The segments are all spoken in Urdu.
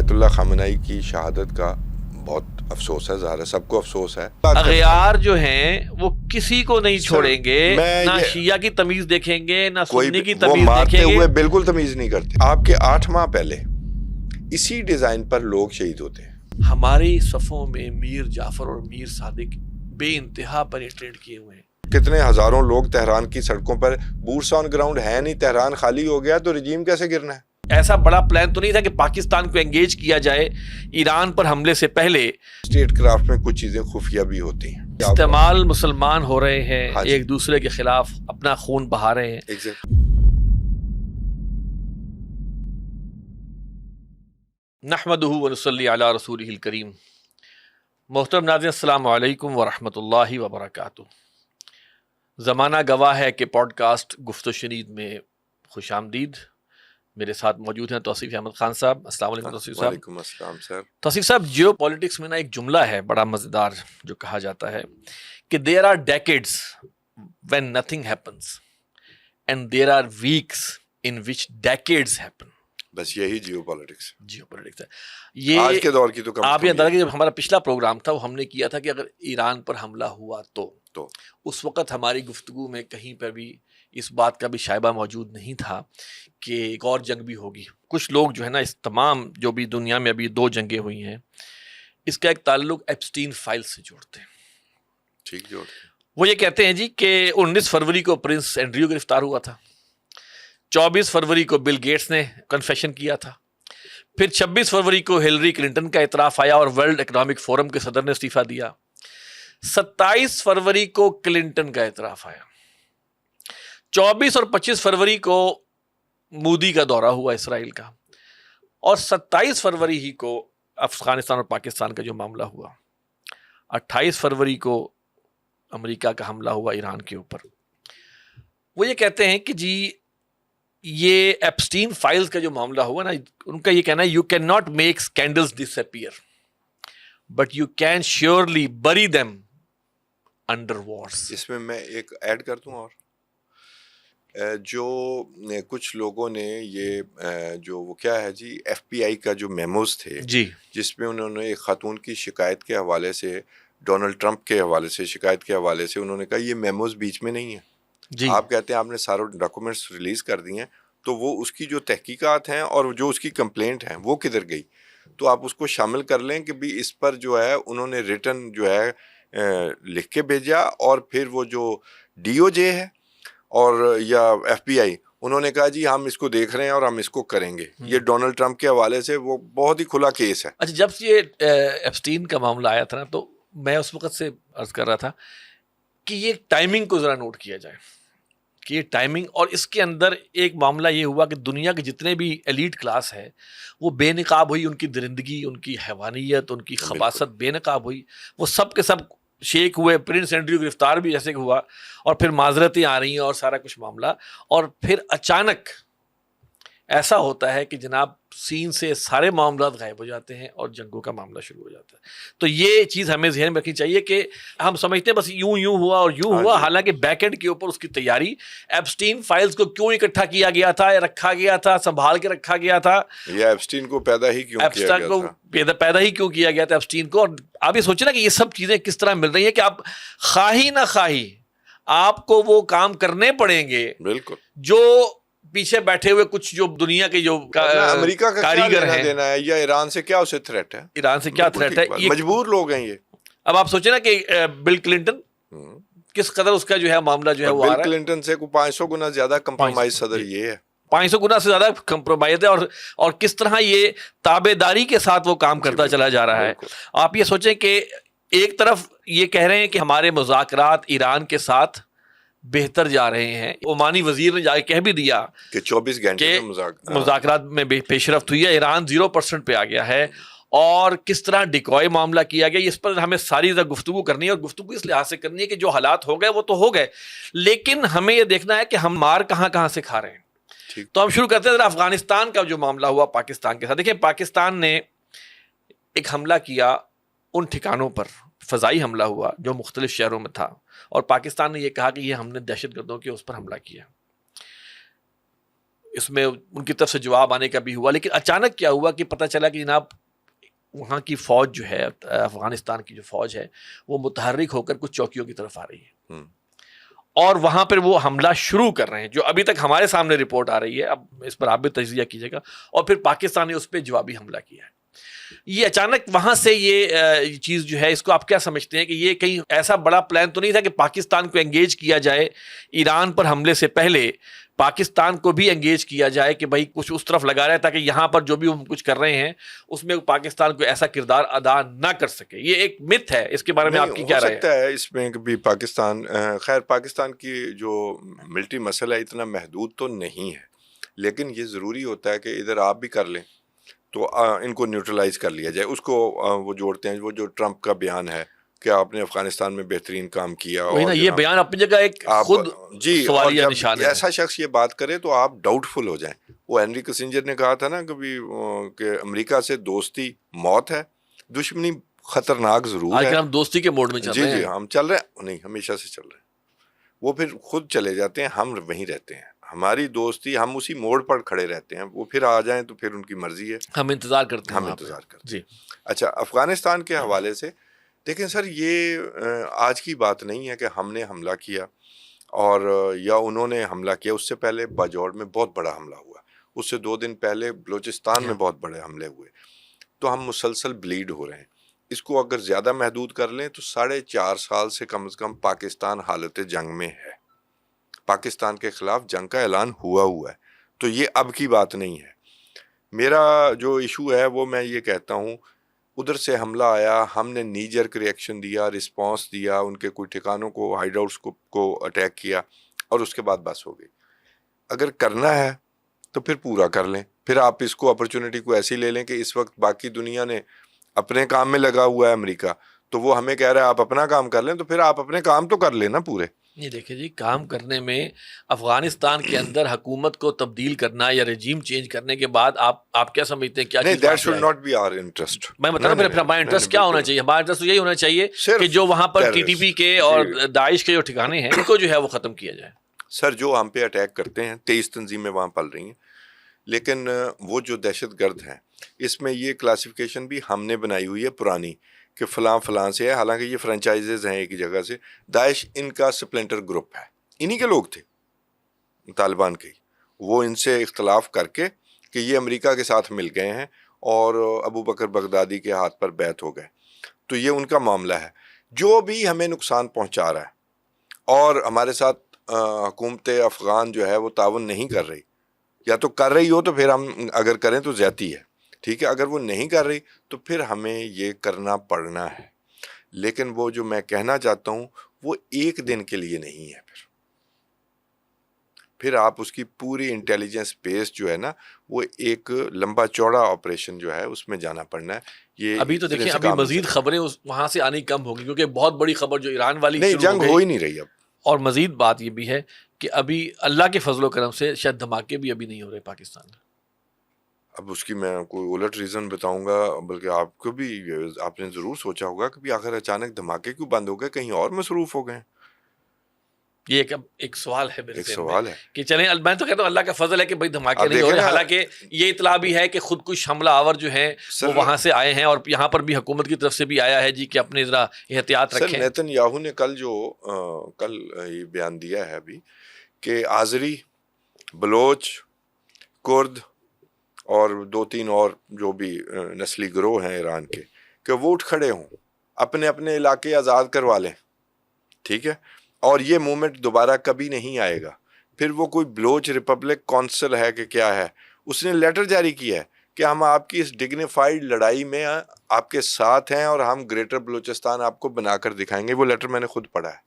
آیت اللہ خامنہئی کی شہادت کا بہت افسوس ہے، ظاہر ہے سب کو افسوس ہے. اغیار جو ہیں وہ کسی کو نہیں چھوڑیں گے، نہ شیعہ کی تمیز دیکھیں گے نہ سنی کی تمیز دیکھیں گے. وہ مارتے ہوئے بالکل تمیز نہیں کرتے. آپ کے 8 ماہ پہلے اسی ڈیزائن پر لوگ شہید ہوتے ہیں. ہماری صفوں میں میر جعفر اور میر صادق بے انتہا پینیٹریٹ کیے ہوئے ہیں. کتنے ہزاروں لوگ تہران کی سڑکوں پر، بوٹس آن گراؤنڈ ہے نہیں، تہران خالی ہو گیا تو رجیم کیسے گرنا ہے؟ ایسا بڑا پلان تو نہیں تھا کہ پاکستان کو انگیج کیا جائے ایران پر حملے سے پہلے. اسٹیٹ کرافٹ میں کچھ چیزیں خفیہ بھی ہوتی ہیں. استعمال مسلمان ہو رہے ہیں، ایک دوسرے کے خلاف اپنا خون بہا رہے ہیں. نحمدہ ونصلی علی رسولہ الکریم. محترم ناظرین، السلام علیکم ورحمۃ اللہ وبرکاتہ. زمانہ گواہ ہے کہ پوڈ کاسٹ گفت و شنید میں خوش آمدید. میرے ساتھ موجود ہیں توصیف احمد خان صاحب. السلام علیکم توصیف صاحب. وعلیکم السلام سر. توصیف صاحب، جیو پولیٹکس میں نا ایک جملہ ہے بڑا مزیدار جو کہا جاتا ہے کہ there are decades when nothing happens and there are weeks in which decades happen. بس یہی جیو پولیٹکس ہے. یہ آج کے دور کی تو آپ یہ اندازہ کہ جب ہمارا پچھلا پروگرام تھا وہ ہم نے کیا تھا کہ اگر ایران پر حملہ ہوا تو اس وقت ہماری گفتگو میں کہیں پر بھی اس بات کا بھی شائبہ موجود نہیں تھا کہ ایک اور جنگ بھی ہوگی. کچھ لوگ جو ہے نا، اس تمام جو بھی دنیا میں ابھی 2 جنگیں ہوئی ہیں، اس کا ایک تعلق ایپسٹین فائل سے جوڑتے ہیں. ٹھیک جوڑتے ہیں. وہ یہ کہتے ہیں جی کہ 19 فروری کو پرنس اینڈریو گرفتار ہوا تھا، 24 فروری کو بل گیٹس نے کنفیشن کیا تھا، پھر 26 فروری کو ہلری کلنٹن کا اعتراف آیا اور ورلڈ اکنامک فورم کے صدر نے استعفیٰ دیا. 27 فروری کو کلنٹن کا اعتراف آیا. 24 اور 25 فروری کو مودی کا دورہ ہوا اسرائیل کا، اور 27 فروری ہی کو افغانستان اور پاکستان کا جو معاملہ ہوا. 28 فروری کو امریکہ کا حملہ ہوا ایران کے اوپر. وہ یہ کہتے ہیں کہ جی یہ ایپسٹین فائلز کا جو معاملہ ہوا نا، ان کا یہ کہنا ہے you can not make scandals disappear but you can surely bury them under wars. اس میں ایک ایڈ کر دوں، اور جو کچھ لوگوں نے یہ جو وہ کیا ہے جی ایف پی آئی کا جو میموز تھے جی، جس میں انہوں نے ایک خاتون کی شکایت کے حوالے سے، ڈونلڈ ٹرمپ کے حوالے سے شکایت کے حوالے سے، انہوں نے کہا یہ میموز بیچ میں نہیں ہیں جی. آپ کہتے ہیں آپ نے سارے ڈاکومنٹس ریلیز کر دیے ہیں، تو وہ اس کی جو تحقیقات ہیں اور جو اس کی کمپلینٹ ہیں وہ کدھر گئی؟ تو آپ اس کو شامل کر لیں کہ بھی اس پر جو ہے انہوں نے ریٹن جو ہے لکھ کے بھیجا، اور پھر وہ جو ڈی او جے ہے اور یا ایف بی آئی، انہوں نے کہا جی ہم اس کو دیکھ رہے ہیں اور ہم اس کو کریں گے. یہ ڈونلڈ ٹرمپ کے حوالے سے وہ بہت ہی کھلا کیس ہے. اچھا، جب یہ ایپسٹین کا معاملہ آیا تھا نا، تو میں اس وقت سے عرض کر رہا تھا کہ یہ ٹائمنگ کو ذرا نوٹ کیا جائے کہ یہ ٹائمنگ، اور اس کے اندر ایک معاملہ یہ ہوا کہ دنیا کے جتنے بھی ایلیٹ کلاس ہے وہ بے نقاب ہوئی، ان کی درندگی، ان کی حیوانیت، ان کی خباثت بے نقاب ہوئی. وہ سب کے سب شیک ہوئے. پرنس اینڈریو گرفتار بھی جیسے کہ ہوا، اور پھر معذرتیں آ رہی ہیں اور سارا کچھ معاملہ، اور پھر اچانک ایسا ہوتا ہے کہ جناب سین سے سارے معاملات غائب ہو جاتے ہیں اور جنگوں کا معاملہ شروع ہو جاتا ہے. تو یہ چیز ہمیں ذہن میں رکھنی چاہیے کہ ہم سمجھتے ہیں بس یوں ہوا اور یوں ہوا، حالانکہ بیک اینڈ کے اوپر اس کی تیاری، ایپسٹین فائلز کو کیوں اکٹھا کیا گیا تھا، رکھا گیا تھا، سنبھال کے رکھا گیا تھا، یا ایپسٹین کو پیدا ہی کیوں کیا گیا تھا، پیدا ہی کیوں کیا گیا تھا ایپسٹین کو. اور آپ یہ سوچیں نا کہ یہ سب چیزیں کس طرح مل رہی ہیں کہ آپ خواہی نہ خواہی آپ کو وہ کام کرنے پڑیں گے. بالکل. جو پیچھے بیٹھے ہوئے کچھ جو دنیا کے جو امریکہ کا کاریگر ہیں، دینا ہے، یا ایران سے کیا اسے تھریٹ ہے، ایران سے کیا تھریٹ ہے، مجبور لوگ ہیں یہ. اب آپ سوچیں نا کہ بل کلنٹن کس قدر اس کا جو ہے معاملہ جو ہے وہ بل کلنٹن سے 500 گنا زیادہ کمپرومائز صدر یہ ہے، 500 گنا سے زیادہ کمپرومائز ہے، اور کس طرح یہ تابع داری کے ساتھ وہ کام کرتا چلا جا رہا ہے. آپ یہ سوچیں کہ ایک طرف یہ کہہ رہے ہیں کہ ہمارے مذاکرات ایران کے ساتھ بہتر جا رہے ہیں، عمانی وزیر نے جا کے کہہ بھی دیا کہ 24 گھنٹے مذاکرات میں پیش رفت ہوئی ہے، ایران 0% پہ آ گیا ہے، اور کس طرح ڈیکوائے معاملہ کیا گیا. اس پر ہمیں ساری گفتگو کرنی ہے، اور گفتگو اس لحاظ سے کرنی ہے کہ جو حالات ہو گئے وہ تو ہو گئے، لیکن ہمیں یہ دیکھنا ہے کہ ہم مار کہاں سے کھا رہے ہیں. تو ہم شروع کرتے ہیں افغانستان کا جو معاملہ ہوا پاکستان کے ساتھ. دیکھیں، پاکستان نے ایک حملہ کیا ان ٹھکانوں پر، فضائی حملہ ہوا جو مختلف شہروں میں تھا، اور پاکستان نے یہ کہا کہ یہ ہم نے دہشت گردوں کے اس پر حملہ کیا. اس میں ان کی طرف سے جواب آنے کا بھی ہوا. لیکن اچانک کیا ہوا کہ پتہ چلا کہ جناب وہاں کی فوج جو ہے, افغانستان کی جو فوج ہے, وہ متحرک ہو کر کچھ چوکیوں کی طرف آ رہی ہے اور وہاں پر وہ حملہ شروع کر رہے ہیں, جو ابھی تک ہمارے سامنے رپورٹ آ رہی ہے. اب اس پر آپ بھی تجزیہ کیجیے گا. اور پھر پاکستان نے اس پہ جوابی حملہ کیا ہے. یہ اچانک وہاں سے یہ چیز جو ہے, اس کو آپ کیا سمجھتے ہیں کہ یہ کہیں ایسا بڑا پلان تو نہیں تھا کہ پاکستان کو انگیج کیا جائے, ایران پر حملے سے پہلے پاکستان کو بھی انگیج کیا جائے کہ بھائی کچھ اس طرف لگا رہا ہے تاکہ یہاں پر جو بھی ہم کچھ کر رہے ہیں اس میں پاکستان کو ایسا کردار ادا نہ کر سکے. یہ ایک مت ہے, اس کے بارے میں آپ کی کیا رائے ہے؟ ہو سکتا ہے اس میں کہ بھی پاکستان, خیر پاکستان کی جو ملٹری مسئلہ اتنا محدود تو نہیں ہے, لیکن یہ ضروری ہوتا ہے کہ ادھر آپ بھی کر لیں تو ان کو نیوٹرلائز کر لیا جائے. اس کو وہ جوڑتے ہیں, وہ جو ٹرمپ کا بیان ہے کہ آپ نے افغانستان میں بہترین کام کیا. وہی نا, یہ بیان اپنی جگہ ایک خود سوالیہ نشان ہے. ایسا شخص یہ بات کرے تو آپ ڈاؤٹ فل ہو جائیں. وہ ہینری کسنجر نے کہا تھا نا کبھی کہ امریکہ سے دوستی موت ہے, دشمنی خطرناک ضرور ہے. آج کل ہم دوستی کے موڈ میں چل رہے ہیں. جی ہم چل رہے ہیں, نہیں ہمیشہ سے چل رہے ہیں. وہ پھر خود چلے جاتے ہیں, ہم وہیں رہتے ہیں. ہماری دوستی, ہم اسی موڑ پر کھڑے رہتے ہیں. وہ پھر آ جائیں تو پھر ان کی مرضی ہے, ہم انتظار کرتے ہیں. ہم انتظار کرتے ہیں. جی اچھا, افغانستان کے حوالے سے دیکھیں سر, یہ آج کی بات نہیں ہے کہ ہم نے حملہ کیا اور یا انہوں نے حملہ کیا. اس سے پہلے باجوڑ میں بہت بڑا حملہ ہوا, اس سے 2 دن پہلے بلوچستان میں بہت بڑے حملے ہوئے. تو ہم مسلسل بلیڈ ہو رہے ہیں. اس کو اگر زیادہ محدود کر لیں تو 4.5 سال سے کم از کم پاکستان حالت جنگ میں ہے. پاکستان کے خلاف جنگ کا اعلان ہوا ہے, تو یہ اب کی بات نہیں ہے. میرا جو ایشو ہے وہ میں یہ کہتا ہوں, ادھر سے حملہ آیا, ہم نے نی جرک ریئیکشن دیا, رسپانس دیا, ان کے کوئی ٹھکانوں کو, ہائیڈ آؤٹس کو اٹیک کیا اور اس کے بعد بس ہو گئی. اگر کرنا ہے تو پھر پورا کر لیں. پھر آپ اس کو اپرچونٹی کو ایسی لے لیں کہ اس وقت باقی دنیا نے اپنے کام میں لگا ہوا ہے, امریکہ, تو وہ ہمیں کہہ رہا ہے آپ اپنا کام کر لیں, تو پھر آپ اپنے کام تو کر لیں نا پورے. یہ دیکھیں جی, کام کرنے میں افغانستان کے اندر حکومت کو تبدیل کرنا یا رجیم چینج کرنے کے بعد آپ کیا سمجھتے ہیں کیا نہیں, that should not be our interest. میں بتا رہا ہوں پھر ہمارا انٹرسٹ کیا ہونا چاہیے. ہمارا انٹرسٹ یہی ہونا چاہیے کہ جو وہاں پر ٹی ٹی پی کے اور داعش کے جو ٹھکانے ہیں ان کو جو ہے وہ ختم کیا جائے. سر جو ہم پہ اٹیک کرتے ہیں, 23 تنظیمیں وہاں پل رہی ہیں, لیکن وہ جو دہشت گرد ہیں اس میں یہ کلاسیفیکیشن بھی ہم نے بنائی ہوئی ہے پرانی کہ فلاں فلاں سے ہے. حالانکہ یہ فرنچائزز ہیں ایک جگہ سے. داعش ان کا سپلنٹر گروپ ہے, انہی کے لوگ تھے طالبان کے. وہ ان سے اختلاف کر کے کہ یہ امریکہ کے ساتھ مل گئے ہیں اور ابو بکر بغدادی کے ہاتھ پر بیعت ہو گئے. تو یہ ان کا معاملہ ہے. جو بھی ہمیں نقصان پہنچا رہا ہے اور ہمارے ساتھ حکومت افغان جو ہے وہ تعاون نہیں کر رہی, یا تو کر رہی ہو تو پھر ہم اگر کریں تو زیادتی ہے, ٹھیک ہے. اگر وہ نہیں کر رہی تو پھر ہمیں یہ کرنا پڑنا ہے. لیکن وہ جو میں کہنا چاہتا ہوں وہ ایک دن کے لیے نہیں ہے. پھر آپ اس کی پوری انٹیلیجنس بیس جو ہے نا, وہ ایک لمبا چوڑا آپریشن جو ہے اس میں جانا پڑنا ہے. یہ ابھی تو دیکھیں, ابھی مزید خبریں وہاں سے آنی کم ہوگی, کیونکہ بہت بڑی خبر جو ایران والی نہیں, جنگ ہو ہی نہیں رہی اب. اور مزید بات یہ بھی ہے کہ ابھی اللہ کے فضل و کرم سے شاید دھماکے بھی ابھی نہیں ہو رہے پاکستان میں. اب اس کی میں کوئی الٹ ریزن بتاؤں گا, بلکہ آپ کو بھی آپ نے ضرور سوچا ہوگا کہ آخر اچانک دھماکے کیوں بند ہو گئے, کہیں اور مصروف ہو گئے. یہ ایک سوال ہے میرے سوال ہے کہ چلیں, میں تو کہتا ہوں اللہ کا فضل ہے کہ بھائی دھماکے نہیں ہو رہے. حالانکہ یہ اطلاع بھی ہے کہ خود کچھ حملہ آور جو ہیں وہ وہاں سے آئے ہیں, اور یہاں پر بھی حکومت کی طرف سے بھی آیا ہے جی کہ اپنے ذرا احتیاط رکھیں. سر نیتن یاہو نے کل یہ بیان دیا ہے ابھی کہ آذری, بلوچ, کرد اور 2-3 اور جو بھی نسلی گروہ ہیں ایران کے, کہ وہ اٹھ کھڑے ہوں, اپنے اپنے علاقے آزاد کروا لیں, ٹھیک ہے. اور یہ موومنٹ دوبارہ کبھی نہیں آئے گا. پھر وہ کوئی بلوچ ریپبلک کونسل ہے کہ کیا ہے, اس نے لیٹر جاری کیا ہے کہ ہم آپ کی اس ڈگنیفائڈ لڑائی میں آپ کے ساتھ ہیں اور ہم گریٹر بلوچستان آپ کو بنا کر دکھائیں گے. وہ لیٹر میں نے خود پڑھا ہے.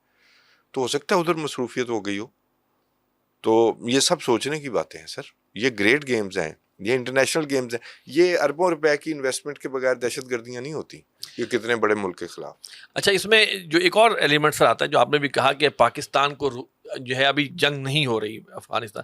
تو ہو سکتا ہے ادھر مصروفیت ہو گئی ہو. تو یہ سب سوچنے کی باتیں ہیں سر. یہ گریٹ گیمز ہیں, یہ انٹرنیشنل گیمز ہیں. یہ اربوں روپے کی انویسٹمنٹ کے بغیر دہشت گردیاں نہیں ہوتی, یہ کتنے بڑے ملک کے خلاف. اچھا, اس میں جو ایک اور ایلیمنٹ سر آتا ہے جو آپ نے بھی کہا کہ پاکستان کو جو ہے ابھی جنگ نہیں ہو رہی افغانستان،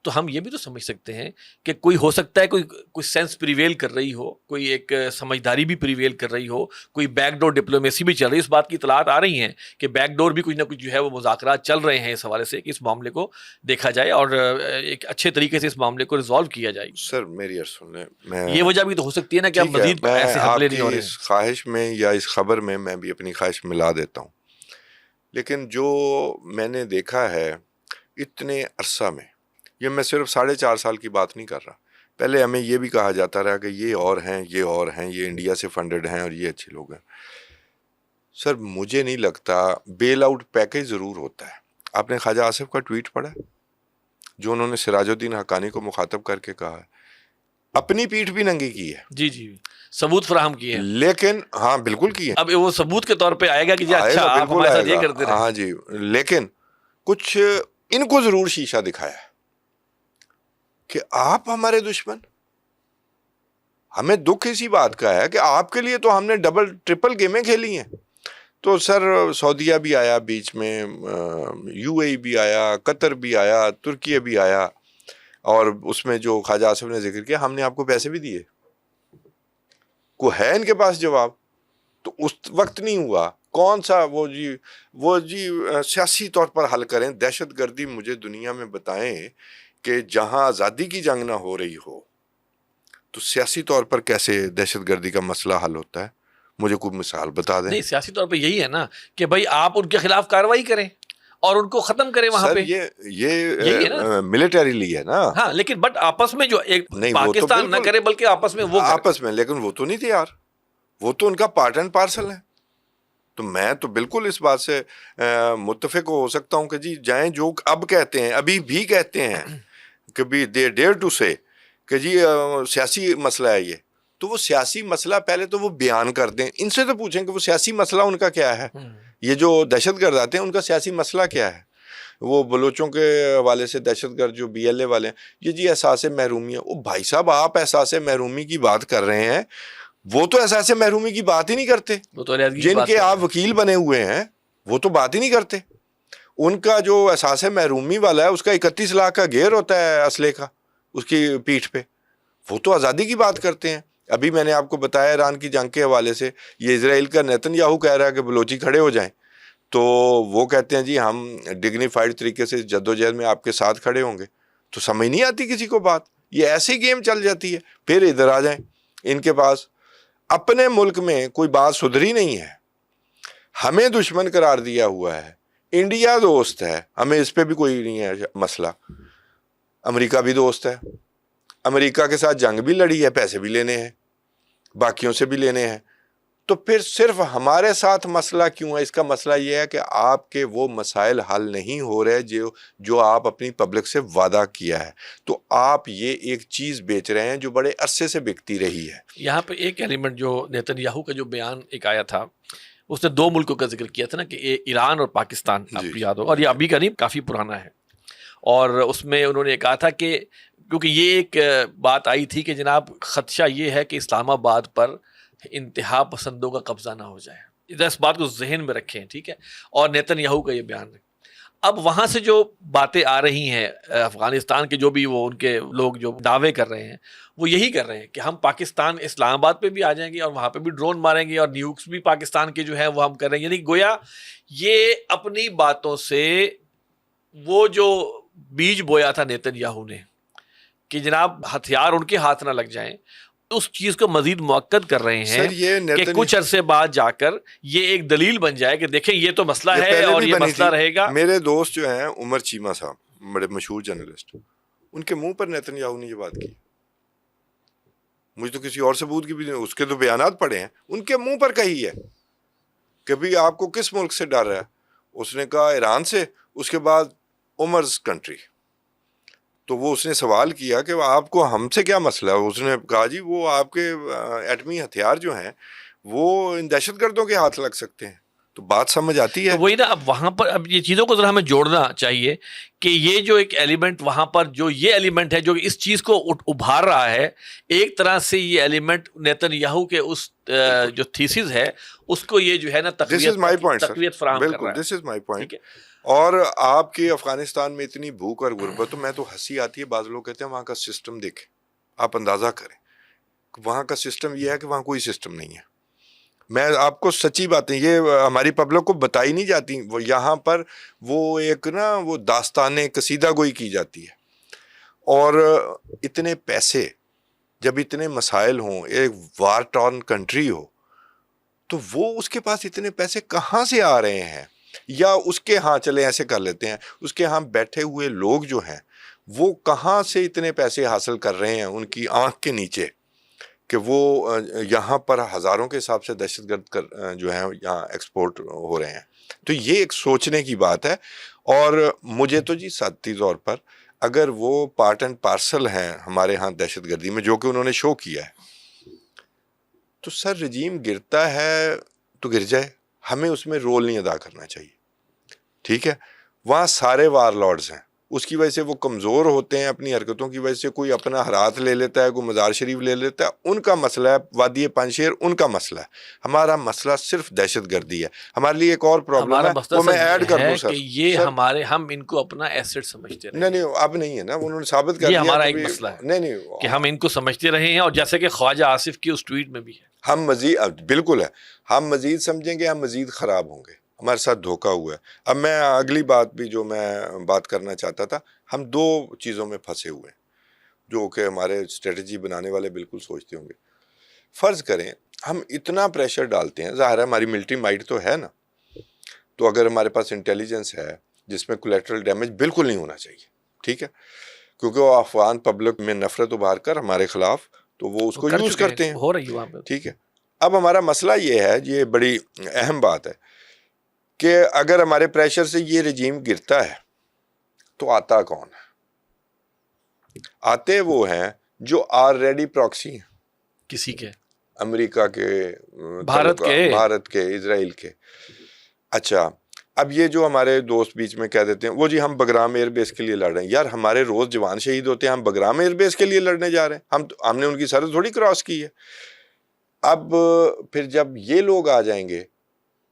تو ہم یہ بھی تو سمجھ سکتے ہیں کہ کوئی ہو سکتا ہے کوئی سینس پریویل کر رہی ہو، کوئی ایک سمجھداری بھی پریویل کر رہی ہو، کوئی بیک ڈور ڈپلومیسی بھی چل رہی ہے. اس بات کی اطلاعات آ رہی ہیں کہ بیک ڈور بھی کچھ نہ کچھ جو ہے وہ مذاکرات چل رہے ہیں اس حوالے سے کہ اس معاملے کو دیکھا جائے اور ایک اچھے طریقے سے اس معاملے کو ریزالو کیا جائے. سر میری عرض سن لیں، میں یہ وجہ بھی تو ہو سکتی ہے نا کہ اب ٹھیک ہے، مزید میں ایسے آپ حملے کی نہیں ہو رہے. اس خواہش میں یا اس خبر میں بھی اپنی خواہش ملا دیتا ہوں، لیکن جو میں نے دیکھا ہے اتنے عرصہ میں، یہ میں صرف 4.5 سال کی بات نہیں کر رہا، پہلے ہمیں یہ بھی کہا جاتا رہا کہ یہ اور ہیں، یہ اور ہیں، یہ انڈیا سے فنڈڈ ہیں اور یہ اچھے لوگ ہیں. سر مجھے نہیں لگتا، بیل آؤٹ پیکج ضرور ہوتا ہے. آپ نے خواجہ آصف کا ٹویٹ پڑھا ہے جو انہوں نے سراج الدین حقانی کو مخاطب کر کے کہا ہے؟ اپنی پیٹھ بھی ننگی کی ہے، جی جی ثبوت فراہم کیے ہیں. لیکن ہاں بالکل کی ہے، اب وہ ثبوت کے طور پہ آئے گا کہ جی آئے اچھا گا، آپ بالکل ہمارے آئے ساتھ یہ گا، کرتے رہے. ہاں جی، لیکن کچھ ان کو ضرور شیشہ دکھایا ہے کہ آپ ہمارے دشمن. ہمیں دکھ اسی بات کا ہے کہ آپ کے لیے تو ہم نے ڈبل ٹرپل گیمیں کھیلی ہیں. تو سر سعودیہ بھی آیا بیچ میں، یو اے ای بھی آیا، قطر بھی آیا، ترکیہ بھی آیا، اور اس میں جو خواجہ آصف نے ذکر کیا ہم نے آپ کو پیسے بھی دیے. کو ہے ان کے پاس جواب؟ تو اس وقت نہیں ہوا. کون سا وہ جی سیاسی طور پر حل کریں دہشت گردی. مجھے دنیا میں بتائیں کہ جہاں آزادی کی جنگ نہ ہو رہی ہو تو سیاسی طور پر کیسے دہشت گردی کا مسئلہ حل ہوتا ہے؟ مجھے کوئی مثال بتا دیں. نہیں سیاسی طور پہ یہی ہے نا کہ بھائی آپ ان کے خلاف کارروائی کریں اور ان کو ختم کریں وہاں سر پہ. یہ ملٹریلی ہے نا. ہاں لیکن بٹ آپس میں جو ایک نہیں وہ تو پاکستان نہ بالکل کرے بلکہ آپس میں وہ کرے. آپس میں، لیکن وہ تو نہیں تیار، وہ تو ان کا پارٹ اینڈ پارسل ہے. تو میں تو بالکل اس بات سے متفق ہو سکتا ہوں کہ جی جائیں، جو اب کہتے ہیں، ابھی بھی کہتے ہیں کہ بھی دے ڈیئر ٹو سے کہ جی سیاسی مسئلہ ہے یہ. تو وہ سیاسی مسئلہ پہلے تو وہ بیان کر دیں. ان سے تو پوچھیں کہ وہ سیاسی مسئلہ ان کا کیا ہے. یہ جو دہشت گرد آتے ہیں ان کا سیاسی مسئلہ کیا ہے. وہ بلوچوں کے حوالے سے دہشت گرد جو بی ایل اے والے ہیں، یہ جی احساس محرومی ہے. او بھائی صاحب، آپ احساس محرومی کی بات کر رہے ہیں، وہ تو احساس محرومی کی بات ہی نہیں کرتے. جن کے آپ وکیل بنے ہوئے ہیں وہ تو بات ہی نہیں کرتے. ان کا جو احساس محرومی والا ہے اس کا 31 لاکھ کا گھیر ہوتا ہے اسلحے کا اس کی پیٹھ پہ. وہ تو آزادی کی بات کرتے ہیں. ابھی میں نے آپ کو بتایا ایران کی جنگ کے حوالے سے یہ اسرائیل کا نیتن یاہو کہہ رہا ہے کہ بلوچی کھڑے ہو جائیں، تو وہ کہتے ہیں جی ہم ڈگنیفائڈ طریقے سے جدوجہد میں آپ کے ساتھ کھڑے ہوں گے. تو سمجھ نہیں آتی کسی کو بات. یہ ایسی گیم چل جاتی ہے. پھر ادھر آ جائیں، ان کے پاس اپنے ملک میں کوئی بات سدھری نہیں ہے، ہمیں دشمن قرار دیا ہوا ہے. انڈیا دوست ہے، ہمیں اس پہ بھی کوئی نہیں ہے مسئلہ. امریکہ بھی دوست ہے، امریکہ کے ساتھ جنگ بھی لڑی ہے، پیسے بھی لینے ہیں، باقیوں سے بھی لینے ہیں. تو پھر صرف ہمارے ساتھ مسئلہ کیوں ہے؟ اس کا مسئلہ یہ ہے کہ آپ کے وہ مسائل حل نہیں ہو رہے جو آپ اپنی پبلک سے وعدہ کیا ہے. تو آپ یہ ایک چیز بیچ رہے ہیں جو بڑے عرصے سے بکتی رہی ہے. یہاں پہ ایک ایلیمنٹ جو نیتن یاہو کا جو بیان ایک آیا تھا، اس نے 2 ملکوں کا ذکر کیا تھا نا، کہ ایران اور پاکستان، آپ کو یاد ہو، اور یہ ابھی کا نہیں کافی پرانا ہے. اور اس میں انہوں نے کہا تھا کہ کیونکہ یہ ایک بات آئی تھی کہ جناب خدشہ یہ ہے کہ اسلام آباد پر انتہا پسندوں کا قبضہ نہ ہو جائے. اس بات کو ذہن میں رکھیں، ٹھیک ہے. اور نیتن یاہو کا یہ بیان ہے. اب وہاں سے جو باتیں آ رہی ہیں افغانستان کے جو بھی وہ ان کے لوگ جو دعوے کر رہے ہیں وہ یہی کر رہے ہیں کہ ہم پاکستان اسلام آباد پہ بھی آ جائیں گے اور وہاں پہ بھی ڈرون ماریں گے اور نیوکس بھی پاکستان کے جو ہیں وہ ہم کر رہے ہیں. یعنی گویا یہ اپنی باتوں سے وہ جو بیج بویا تھا نیتن یاہو نے کہ جناب ہتھیار ان کے ہاتھ نہ لگ جائیں، اس چیز کو مزید مؤکد کر رہے ہیں کہ کچھ عرصے بعد جا کر یہ ایک دلیل بن جائے کہ دیکھیں یہ تو مسئلہ ہے اور یہ مسئلہ رہے گا. میرے دوست جو ہیں عمر چیمہ صاحب، بڑے مشہور جرنلسٹ، ان کے منہ پر نیتن یاہو نے یہ بات کی. مجھے تو کسی اور ثبوت کی بھی نہیں، اس کے تو بیانات پڑے ہیں، ان کے منہ پر کہی ہے کہ بھی آپ کو کس ملک سے ڈر ہے. اس نے کہا ایران سے، اس کے بعد عمر's کنٹری. تو وہ اس نے سوال کیا کہ آپ کو ہم سے کیا مسئلہ ہے؟ اس نے کہا جی وہ آپ کے ایٹمی ہتھیار جو ہیں وہ ان دہشت گردوں کے ہاتھ لگ سکتے ہیں. تو بات سمجھ آتی ہے. وہی نا، اب وہاں پر اب یہ چیزوں کو ذرا ہمیں جوڑنا چاہیے کہ یہ جو ایک ایلیمنٹ وہاں پر جو یہ ایلیمنٹ ہے جو اس چیز کو ابھار رہا ہے، ایک طرح سے یہ ایلیمنٹ نیتن یاہو کے اس جو تھیسز ہے اس کو یہ جو ہے نا تقویت فراہم کر رہا ہے. دس از مائی پوائنٹ. اور آپ کے افغانستان میں اتنی بھوک اور غربت، تو میں تو ہنسی آتی ہے، بعض لوگ کہتے ہیں وہاں کا سسٹم دیکھیں، آپ اندازہ کریں وہاں کا سسٹم یہ ہے کہ وہاں کوئی سسٹم نہیں ہے. میں آپ کو سچی باتیں یہ ہماری پبلک کو بتائی نہیں جاتی، وہ یہاں پر وہ ایک نا وہ داستان قصیدہ گوئی کی جاتی ہے. اور اتنے پیسے، جب اتنے مسائل ہوں، ایک وار ٹارن کنٹری ہو، تو وہ اس کے پاس اتنے پیسے کہاں سے آ رہے ہیں؟ یا اس کے ہاں چلے ایسے کر لیتے ہیں، اس کے ہاں بیٹھے ہوئے لوگ جو ہیں وہ کہاں سے اتنے پیسے حاصل کر رہے ہیں ان کی آنکھ کے نیچے کہ وہ یہاں پر ہزاروں کے حساب سے دہشت گرد جو ہیں یہاں ایکسپورٹ ہو رہے ہیں. تو یہ ایک سوچنے کی بات ہے. اور مجھے تو جی ذاتی طور پر اگر وہ پارٹ اینڈ پارسل ہیں ہمارے ہاں دہشت گردی میں، جو کہ انہوں نے شو کیا ہے، تو سر رجیم گرتا ہے تو گر جائے، ہمیں اس میں رول نہیں ادا کرنا چاہیے. ٹھیک ہے، وہاں سارے وار لارڈز ہیں، اس کی وجہ سے وہ کمزور ہوتے ہیں اپنی حرکتوں کی وجہ سے. کوئی اپنا ہرات لے لیتا ہے، کوئی مزار شریف لے لیتا ہے، ان کا مسئلہ ہے. وادی پنجشیر ان کا مسئلہ ہے. ہمارا مسئلہ صرف دہشت گردی ہے. ہمارے لیے ایک اور پرابلم ہمارا ہے، مسئلہ وہ میں سر ایڈ یہ کر ہے دوں سر. کہ یہ سر ہم ان کو اپنا ایسٹ سمجھتے رہے ہیں. نہیں اب نہیں ہے نا، انہوں نے ثابت کر یہ دیا ہمارا ایک کبھی. مسئلہ ہے نہیں کہ ہم ان کو سمجھتے رہے ہیں، اور جیسے کہ خواجہ آصف کی اس ٹویٹ میں بھی ہے، ہم مزید بالکل ہے، ہم مزید سمجھیں گے، ہم مزید خراب ہوں گے. ہمارے ساتھ دھوکہ ہوا ہے. اب میں اگلی بات بھی جو میں بات کرنا چاہتا تھا، ہم دو چیزوں میں پھنسے ہوئے ہیں جو کہ ہمارے اسٹریٹجی بنانے والے بالکل سوچتے ہوں گے. فرض کریں ہم اتنا پریشر ڈالتے ہیں، ظاہر ہے ہماری ملٹری مائٹ تو ہے نا، تو اگر ہمارے پاس انٹیلیجنس ہے جس میں کولیٹرل ڈیمیج بالکل نہیں ہونا چاہیے، ٹھیک ہے، کیونکہ وہ افغان پبلک میں نفرت ابھار کر ہمارے خلاف تو وہ اس وہ کو کر یوز چکے کرتے ہیں. ہو رہی ہے وہاں پہ. ٹھیک ہے، اب ہمارا مسئلہ یہ ہے، یہ بڑی اہم بات ہے کہ اگر ہمارے پریشر سے یہ رجیم گرتا ہے تو آتا کون ہے؟ آتے وہ ہیں جو آلریڈی پراکسی ہیں، کسی کے، امریکہ کے، بھارت کے، اسرائیل کے. اچھا، اب یہ جو ہمارے دوست بیچ میں کہہ دیتے ہیں وہ جی ہم بگرام ایئر بیس کے لیے لڑ رہے ہیں. یار ہمارے روز جوان شہید ہوتے ہیں، ہم بگرام ایئر بیس کے لیے لڑنے جا رہے ہیں؟ ہم نے ان کی سرحد تھوڑی کراس کی ہے. اب پھر جب یہ لوگ آ جائیں گے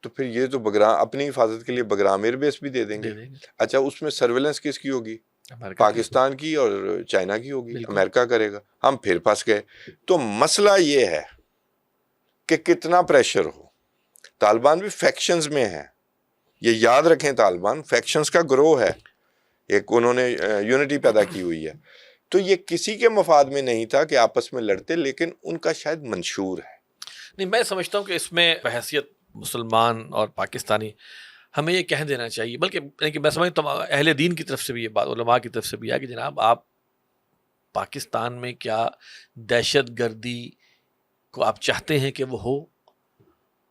تو پھر یہ تو اپنی حفاظت کے لیے بگرام ایئر بیس بھی دے دیں گے. اچھا، اس میں سرویلنس کس کی ہوگی؟ پاکستان کی اور چائنا کی ہوگی، امریکہ کرے گا. ہم پھر پھنس گئے. تو مسئلہ یہ ہے کہ کتنا پریشر ہو. طالبان بھی فیکشنز میں ہیں، یہ یاد رکھیں، طالبان فیکشنز کا گروہ ہے، ایک انہوں نے یونٹی پیدا کی ہوئی ہے. تو یہ کسی کے مفاد میں نہیں تھا کہ آپس میں لڑتے، لیکن ان کا شاید منشور ہے. نہیں، میں سمجھتا ہوں کہ اس میں بحیثیت مسلمان اور پاکستانی ہمیں یہ کہہ دینا چاہیے، بلکہ میں سمجھتا ہوں اہل دین کی طرف سے بھی یہ بات، علماء کی طرف سے بھی ہے کہ جناب آپ پاکستان میں کیا دہشت گردی کو آپ چاہتے ہیں کہ وہ ہو؟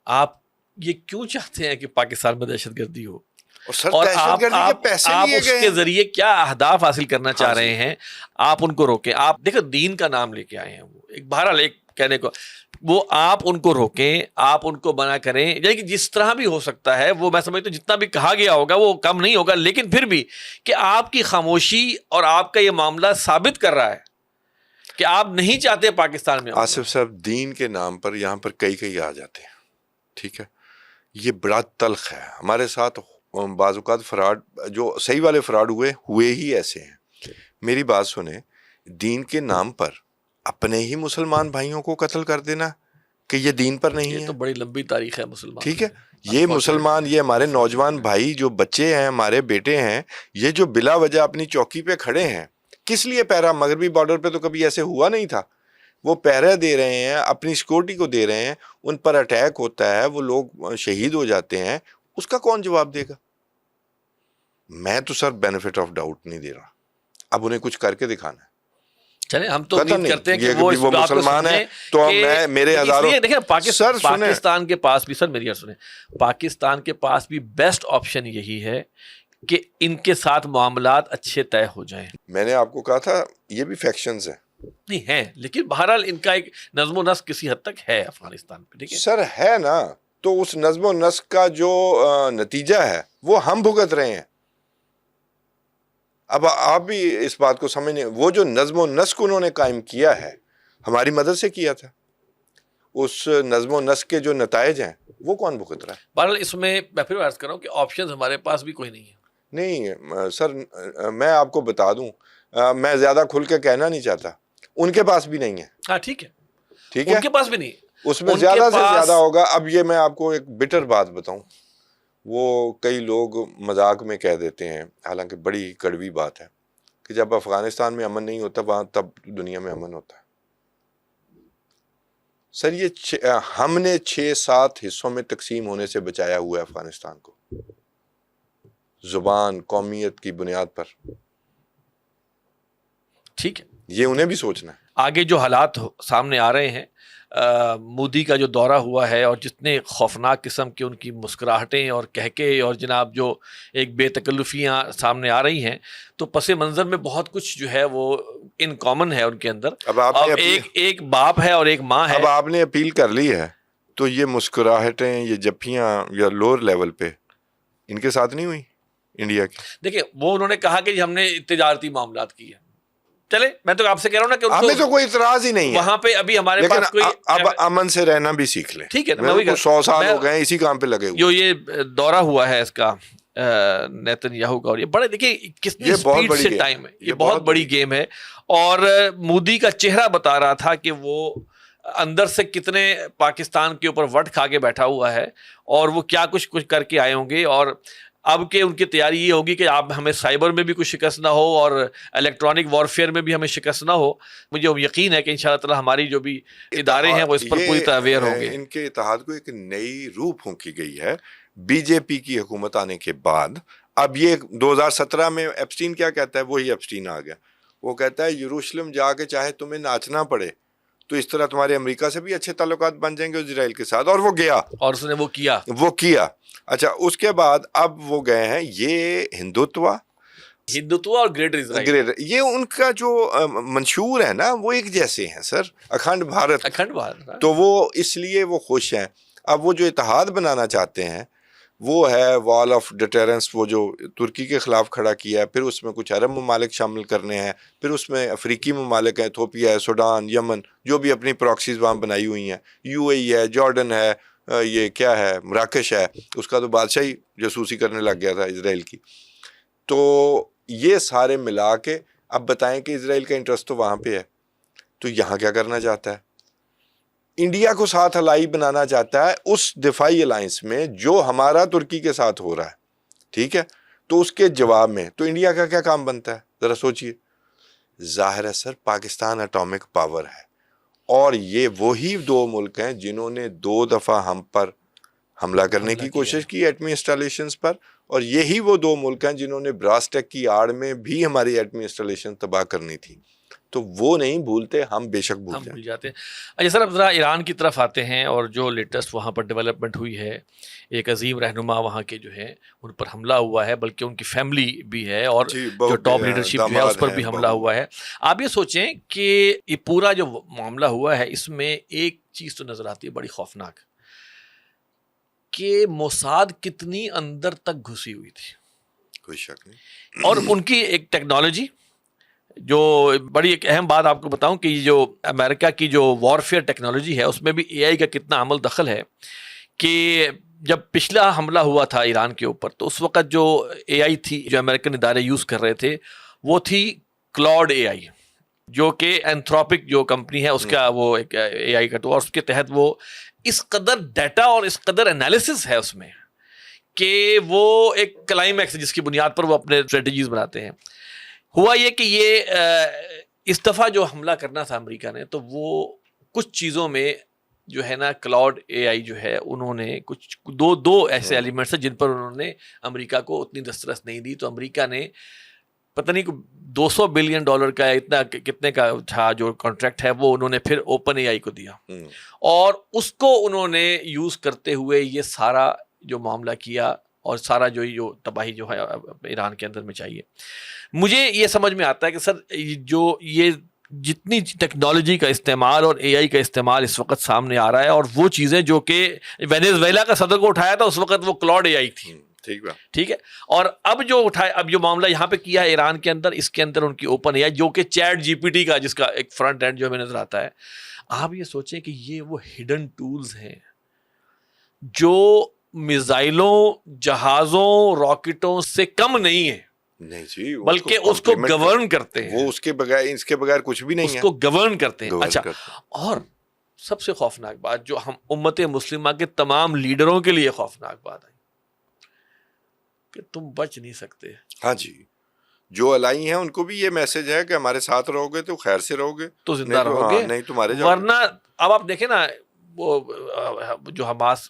آپ یہ کیوں چاہتے ہیں کہ پاکستان میں دہشت گردی ہو؟ اور آپ اس کے ذریعے کیا اہداف حاصل کرنا چاہ رہے ہیں؟ آپ ان کو روکیں. آپ دیکھو دین کا نام لے کے آئے ہیں، وہ ایک بہرحال ایک کہنے کو، وہ آپ ان کو روکیں، آپ ان کو منع کریں، یعنی کہ جس طرح بھی ہو سکتا ہے وہ، میں سمجھتا ہوں جتنا بھی کہا گیا ہوگا وہ کم نہیں ہوگا. لیکن پھر بھی کہ آپ کی خاموشی اور آپ کا یہ معاملہ ثابت کر رہا ہے کہ آپ نہیں چاہتے پاکستان میں. آصف صاحب، دین کے نام پر یہاں پر کئی آ جاتے ہیں، ٹھیک ہے، یہ بڑا تلخ ہے. ہمارے ساتھ بعض اوقات فراڈ، جو صحیح والے فراڈ ہوئے ہی ایسے ہیں. میری بات سنیں، دین کے نام پر اپنے ہی مسلمان بھائیوں کو قتل کر دینا کہ یہ دین پر نہیں ہے، یہ تو بڑی لمبی تاریخ ہے مسلمان. ٹھیک ہے، یہ مسلمان، یہ ہمارے نوجوان بھائی جو بچے ہیں، ہمارے بیٹے ہیں، یہ جو بلا وجہ اپنی چوکی پہ کھڑے ہیں، کس لیے پہرا؟ مغربی بارڈر پہ تو کبھی ایسے ہوا نہیں تھا. وہ پہرا دے رہے ہیں، اپنی سیکورٹی کو دے رہے ہیں، ان پر اٹیک ہوتا ہے، وہ لوگ شہید ہو جاتے ہیں، اس کا کون جواب دے گا؟ میں تو سر بینیفٹ آف ڈاؤٹ نہیں دے رہا، اب انہیں کچھ کر کے دکھانا ہے. چلیں، ہم تو امید کرتے ہیں کہ وہ مسلمان ہیں تو میرے ہزاروں. دیکھیں پاکستان کے پاس بھی، سر میری سنیں، پاکستان کے پاس بھی بیسٹ آپشن یہی ہے کہ ان کے ساتھ معاملات اچھے طے ہو جائیں. میں نے آپ کو کہا تھا یہ بھی فیکشنز ہیں، نہیں ہیں، لیکن بہرحال ان کا ایک نظم و نسق کسی حد تک ہے افغانستان پہ. ٹھیک ہے سر، ہے نا، تو اس نظم و نسق کا جو نتیجہ ہے وہ ہم بھگت رہے ہیں. اب آپ بھی اس بات کو سمجھیں، وہ جو نظم و نسق انہوں نے قائم کیا ہے ہماری مدد سے کیا تھا، اس نظم و نسق کے جو نتائج ہیں وہ کون بھگت رہا ہے؟ بہرحال اس میں میں پھر عرض کر رہا ہوں کہ آپشنز ہمارے پاس بھی کوئی نہیں ہے. نہیں سر، میں آپ کو بتا دوں، میں زیادہ کھل کے کہنا نہیں چاہتا، ان کے پاس بھی نہیں ہے. ہاں ٹھیک ہے، ٹھیک ہے، ان کے پاس بھی نہیں، اس میں زیادہ سے زیادہ ہوگا. اب یہ میں آپ کو ایک بٹر بات بتاؤں، وہ کئی لوگ مذاق میں کہہ دیتے ہیں، حالانکہ بڑی کڑوی بات ہے، کہ جب افغانستان میں امن نہیں ہوتا وہاں تب دنیا میں امن ہوتا ہے. سر یہ ہم نے 6-7 حصوں میں تقسیم ہونے سے بچایا ہوا ہے افغانستان کو، زبان، قومیت کی بنیاد پر. ٹھیک ہے، یہ انہیں بھی سوچنا ہے. آگے جو حالات سامنے آ رہے ہیں، مودی کا جو دورہ ہوا ہے اور جتنے خوفناک قسم کی ان کی مسکراہٹیں اور کہکے اور جناب جو ایک بے تکلفیاں سامنے آ رہی ہیں، تو پس منظر میں بہت کچھ جو ہے وہ ان کامن ہے ان کے اندر. اب آپ نے ایک باپ ہے اور ایک ماں ہے. اب آپ نے اپیل کر لی ہے، تو یہ مسکراہٹیں، یہ جپیاں یا لوور لیول پہ ان کے ساتھ نہیں ہوئی انڈیا کی. دیکھیں وہ انہوں نے کہا کہ ہم نے تجارتی معاملات کی ہے. چلے میں تو آپ سے کہہ رہا ہوں نا کہ ہمیں تو کوئی اعتراض ہی نہیں ہے وہاں پہ ابھی ہمارے لیکن پاس کوئی اب امن سے رہنا بھی سیکھ لیں. ٹھیک ہے، میں 100 سال ہو گئے اسی کام پہ لگے ہوئے. جو یہ دورہ ہوا ہے اس کا نیتن یاہو کا، اور یہ بڑے دیکھیں کتنی اسپیڈ سے ٹائم ہے، یہ بہت بڑی گیم ہے. اور مودی کا چہرہ بتا رہا تھا کہ وہ اندر سے کتنے پاکستان کے اوپر وٹ کھا کے بیٹھا ہوا ہے، اور وہ کیا کچھ کر کے آئے ہوں گے. اور اب کہ ان کی تیاری یہ ہوگی کہ آپ ہمیں سائبر میں بھی کچھ شکست نہ ہو اور الیکٹرانک وارفیئر میں بھی ہمیں شکست نہ ہو. مجھے یقین ہے کہ انشاءاللہ تعالی ہماری جو بھی ادارے ہیں وہ اس پر پوری طرح اویئر ہوں گے. ان کے اتحاد کو ایک نئی روح پھونکی گئی ہے بی جے پی کی حکومت آنے کے بعد. اب یہ 2017 میں ایپسٹین کیا کہتا ہے، وہی ایپسٹین آ گیا. وہ کہتا ہے یروشلم جا کے چاہے تمہیں ناچنا پڑے تو اس طرح تمہارے امریکہ سے بھی اچھے تعلقات بن جائیں گے اسرائیل کے ساتھ. اور وہ گیا، اور اس نے وہ کیا. اچھا اس کے بعد اب وہ گئے ہیں یہ ہندوتوا اور گریٹر اسرائیل، یہ ان کا جو منشور ہے نا وہ ایک جیسے ہیں سر، اکھنڈ بھارت. تو وہ اس لیے وہ خوش ہیں. اب وہ جو اتحاد بنانا چاہتے ہیں وہ ہے وال آف ڈیٹرنس، وہ جو ترکی کے خلاف کھڑا کیا ہے، پھر اس میں کچھ عرب ممالک شامل کرنے ہیں، پھر اس میں افریقی ممالک ہیں، ایتھوپیا ہے، سوڈان، یمن، جو بھی اپنی پراکسیز وہاں بنائی ہوئی ہیں، یو اے ای ہے، جارڈن ہے، یہ کیا ہے، مراکش ہے، اس کا تو بادشاہی جاسوسی کرنے لگ گیا تھا اسرائیل کی. تو یہ سارے ملا کے اب بتائیں کہ اسرائیل کا انٹرسٹ تو وہاں پہ ہے، تو یہاں کیا کرنا چاہتا ہے؟ انڈیا کو ساتھ الائی بنانا چاہتا ہے اس دفاعی الائنس میں جو ہمارا ترکی کے ساتھ ہو رہا ہے. ٹھیک ہے، تو اس کے جواب میں تو انڈیا کا کیا کام بنتا ہے ذرا سوچئے. ظاہر ہے سر پاکستان اٹامک پاور ہے، اور یہ وہی 2 ملک ہیں جنہوں نے 2 دفعہ ہم پر حملہ کرنے کی کوشش کی ایٹمی انسٹالیشنز پر، اور یہی وہ 2 ملک ہیں جنہوں نے براسٹیک کی آڑ میں بھی ہماری ایٹمی انسٹالیشن تباہ کرنی تھی. تو وہ نہیں بھولتے، ہم بے شک بھول جاتے ہیں. اچھا سر اب ذرا ایران کی طرف آتے ہیں، اور جو لیٹسٹ وہاں پر ڈیولپمنٹ ہوئی ہے، ایک عظیم رہنما وہاں کے جو ہیں ان پر حملہ ہوا ہے، بلکہ ان کی فیملی بھی ہے، اور جو ٹاپ لیڈرشپ جو ہے اس پر بھی حملہ ہوا ہے. آپ یہ سوچیں کہ یہ پورا جو معاملہ ہوا ہے اس میں ایک چیز تو نظر آتی ہے بڑی خوفناک، کہ موساد کتنی اندر تک گھسی ہوئی تھی. کوئی شک نہیں. اور ان کی ایک ٹیکنالوجی، جو بڑی ایک اہم بات آپ کو بتاؤں کہ یہ جو امریکہ کی جو وارفیئر ٹیکنالوجی ہے اس میں بھی اے آئی کا کتنا عمل دخل ہے. کہ جب پچھلا حملہ ہوا تھا ایران کے اوپر، تو اس وقت جو اے آئی تھی جو امریکن ادارے یوز کر رہے تھے وہ تھی کلاؤڈ اے آئی، جو کہ اینتھروپک جو کمپنی ہے اس کا وہ ایک اے آئی کا، تو اور اس کے تحت وہ اس قدر ڈیٹا اور اس قدر انالیسس ہے اس میں کہ وہ ایک کلائمیکس جس کی بنیاد پر وہ اپنے اسٹریٹجیز بناتے ہیں. ہوا یہ کہ یہ اس دفعہ جو حملہ کرنا تھا امریکہ نے، تو وہ کچھ چیزوں میں جو ہے نا کلاؤڈ اے آئی جو ہے انہوں نے کچھ دو ایسے ایلیمنٹس ہیں جن پر انہوں نے امریکہ کو اتنی دسترس نہیں دی. تو امریکہ نے پتہ نہیں $200 بلین کا اتنا کتنے کا تھا جو کانٹریکٹ ہے وہ انہوں نے پھر اوپن اے آئی کو دیا، اور اس کو انہوں نے یوز کرتے ہوئے یہ سارا جو معاملہ کیا، اور سارا جو تباہی جو ہے ایران کے اندر میں چاہیے. مجھے یہ سمجھ میں آتا ہے کہ سر جو یہ جتنی ٹیکنالوجی کا استعمال اور اے آئی کا استعمال اس وقت سامنے آ رہا ہے، اور وہ چیزیں جو کہ وینیزویلا کا صدر کو اٹھایا تھا اس وقت وہ کلاؤڈ اے آئی تھی. ٹھیک ہے، اور اب جو معاملہ یہاں پہ کیا ہے ایران کے اندر، اس کے اندر ان کی اوپن اے آئی جو کہ چیٹ جی پی ٹی کا جس کا ایک فرنٹ اینڈ جو ہمیں نظر آتا ہے. آپ یہ سوچیں کہ یہ وہ ہڈن ٹولز ہیں جو میزائلوں، جہازوں، راکٹوں سے کم نہیں ہے، نہیں جی، بلکہ اس کو گورن کرتے ہیں، وہ اس کے بغیر کچھ بھی نہیں ہے، اس کو گورن کرتے ہیں. گورن اچھا، کرتے ہیں. اور سب سے خوفناک بات جو ہم امت مسلمہ کے تمام لیڈروں کے لیے خوفناک بات ہے کہ تم بچ نہیں سکتے. ہاں جی، جو الائی ہیں ان کو بھی یہ میسج ہے کہ ہمارے ساتھ رہو گے تو خیر سے رہو گے، تو زندہ رہو گے، نہیں تمہارے جاؤ گے. ورنہ اب آپ دیکھیں نا وہ جو حماس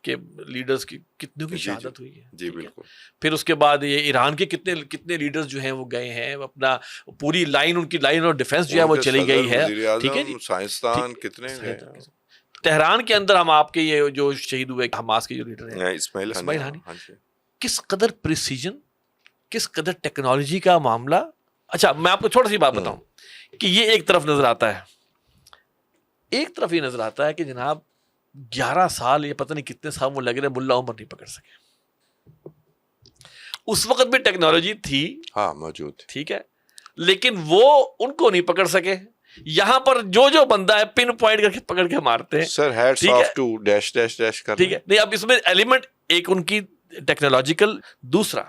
کے لیڈرز کی کتنوں کی شہادت ہوئی ہے. جی بالکل. پھر اس کے بعد یہ ایران کے کتنے لیڈرز جو ہیں وہ گئے ہیں، اپنا پوری لائن، ان کی لائن اور ڈیفنس جو ہے وہ چلی گئی ہے. ٹھیک ہے جی، سائنسدان کتنے گئے. تہران کے اندر ہم آپ کے یہ جو شہید ہوئے حماس کے جو لیڈر ہیں اسماعیل ہانی، کس قدر پریسیجن، کس قدر ٹیکنالوجی کا معاملہ. اچھا میں آپ کو چھوٹی سی بات بتاؤں کہ یہ ایک طرف نظر آتا ہے، ایک طرف یہ نظر آتا ہے کہ جناب 11 سال یا پتہ نہیں کتنے سال وہ لگ رہے ملا عمر نہیں پکڑ سکے. اس وقت بھی ٹیکنالوجی تھی، ہاں موجود، ٹھیک ہے، لیکن وہ ان کو نہیں پکڑ سکے. یہاں پر جو بندہ ہے پن پوائنٹ کر کے پکڑ کے مارتے ہیں. Sir hats off to dash dash dash کر. ٹھیک ہے، نہیں اب اس میں ایلیمنٹ ایک ان کی ٹیکنالوجیکل، دوسرا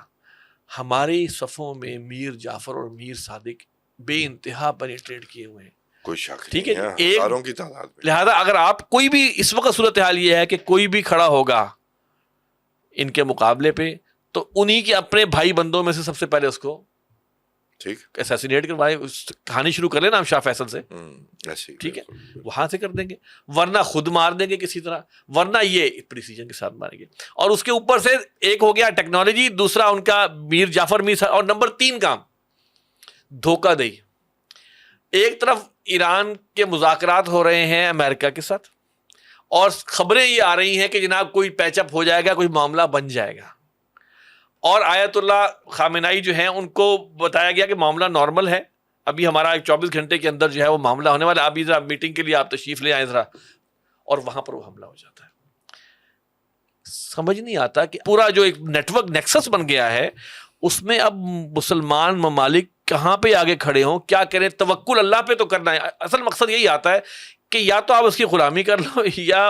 ہماری صفوں میں میر جعفر اور میر صادق بے انتہا پینیٹریٹ کیے ہوئے ہیں، کوئی شک ٹھیک نہیں ہے، ہزاروں کی تعداد میں. لہذا اگر آپ کوئی بھی اس وقت صورتحال یہ ہے کہ کوئی بھی کھڑا ہوگا ان کے مقابلے پہ تو انہی کے اپنے بھائی بندوں میں سے سب سے پہلے اس کو ٹھیک اسیسینیٹ کروائے. کہانی شروع کر لینا ہم شاہ فیصل سے، ٹھیک ہے، وہاں سے کر دیں گے، ورنہ خود مار دیں گے کسی طرح، ورنہ یہ پریسیجن کے ساتھ ماریں گے. اور اس کے اوپر سے ایک ہو گیا ٹیکنالوجی، دوسرا ان کا میر جعفر میر، اور نمبر 3 کام دھوکہ دہی. ایک طرف ایران کے مذاکرات ہو رہے ہیں امریکہ کے ساتھ، اور خبریں یہ آ رہی ہیں کہ جناب کوئی پیچ اپ ہو جائے گا، کوئی معاملہ بن جائے گا، اور آیت اللہ خامنائی جو ہیں ان کو بتایا گیا کہ معاملہ نارمل ہے، ابھی ہمارا 24 گھنٹے کے اندر جو ہے وہ معاملہ ہونے والا ہے، ابھی ذرا میٹنگ کے لیے آپ تشریف لے آئیں ذرا، اور وہاں پر وہ حملہ ہو جاتا ہے. سمجھ نہیں آتا کہ پورا جو ایک نیٹ ورک نیکسس بن گیا ہے اس میں اب مسلمان ممالک کہاں پہ آگے کھڑے ہوں، کیا کریں. توکل اللہ پہ تو کرنا ہے، اصل مقصد یہی آتا ہے کہ یا تو آپ اس کی غلامی کر لو یا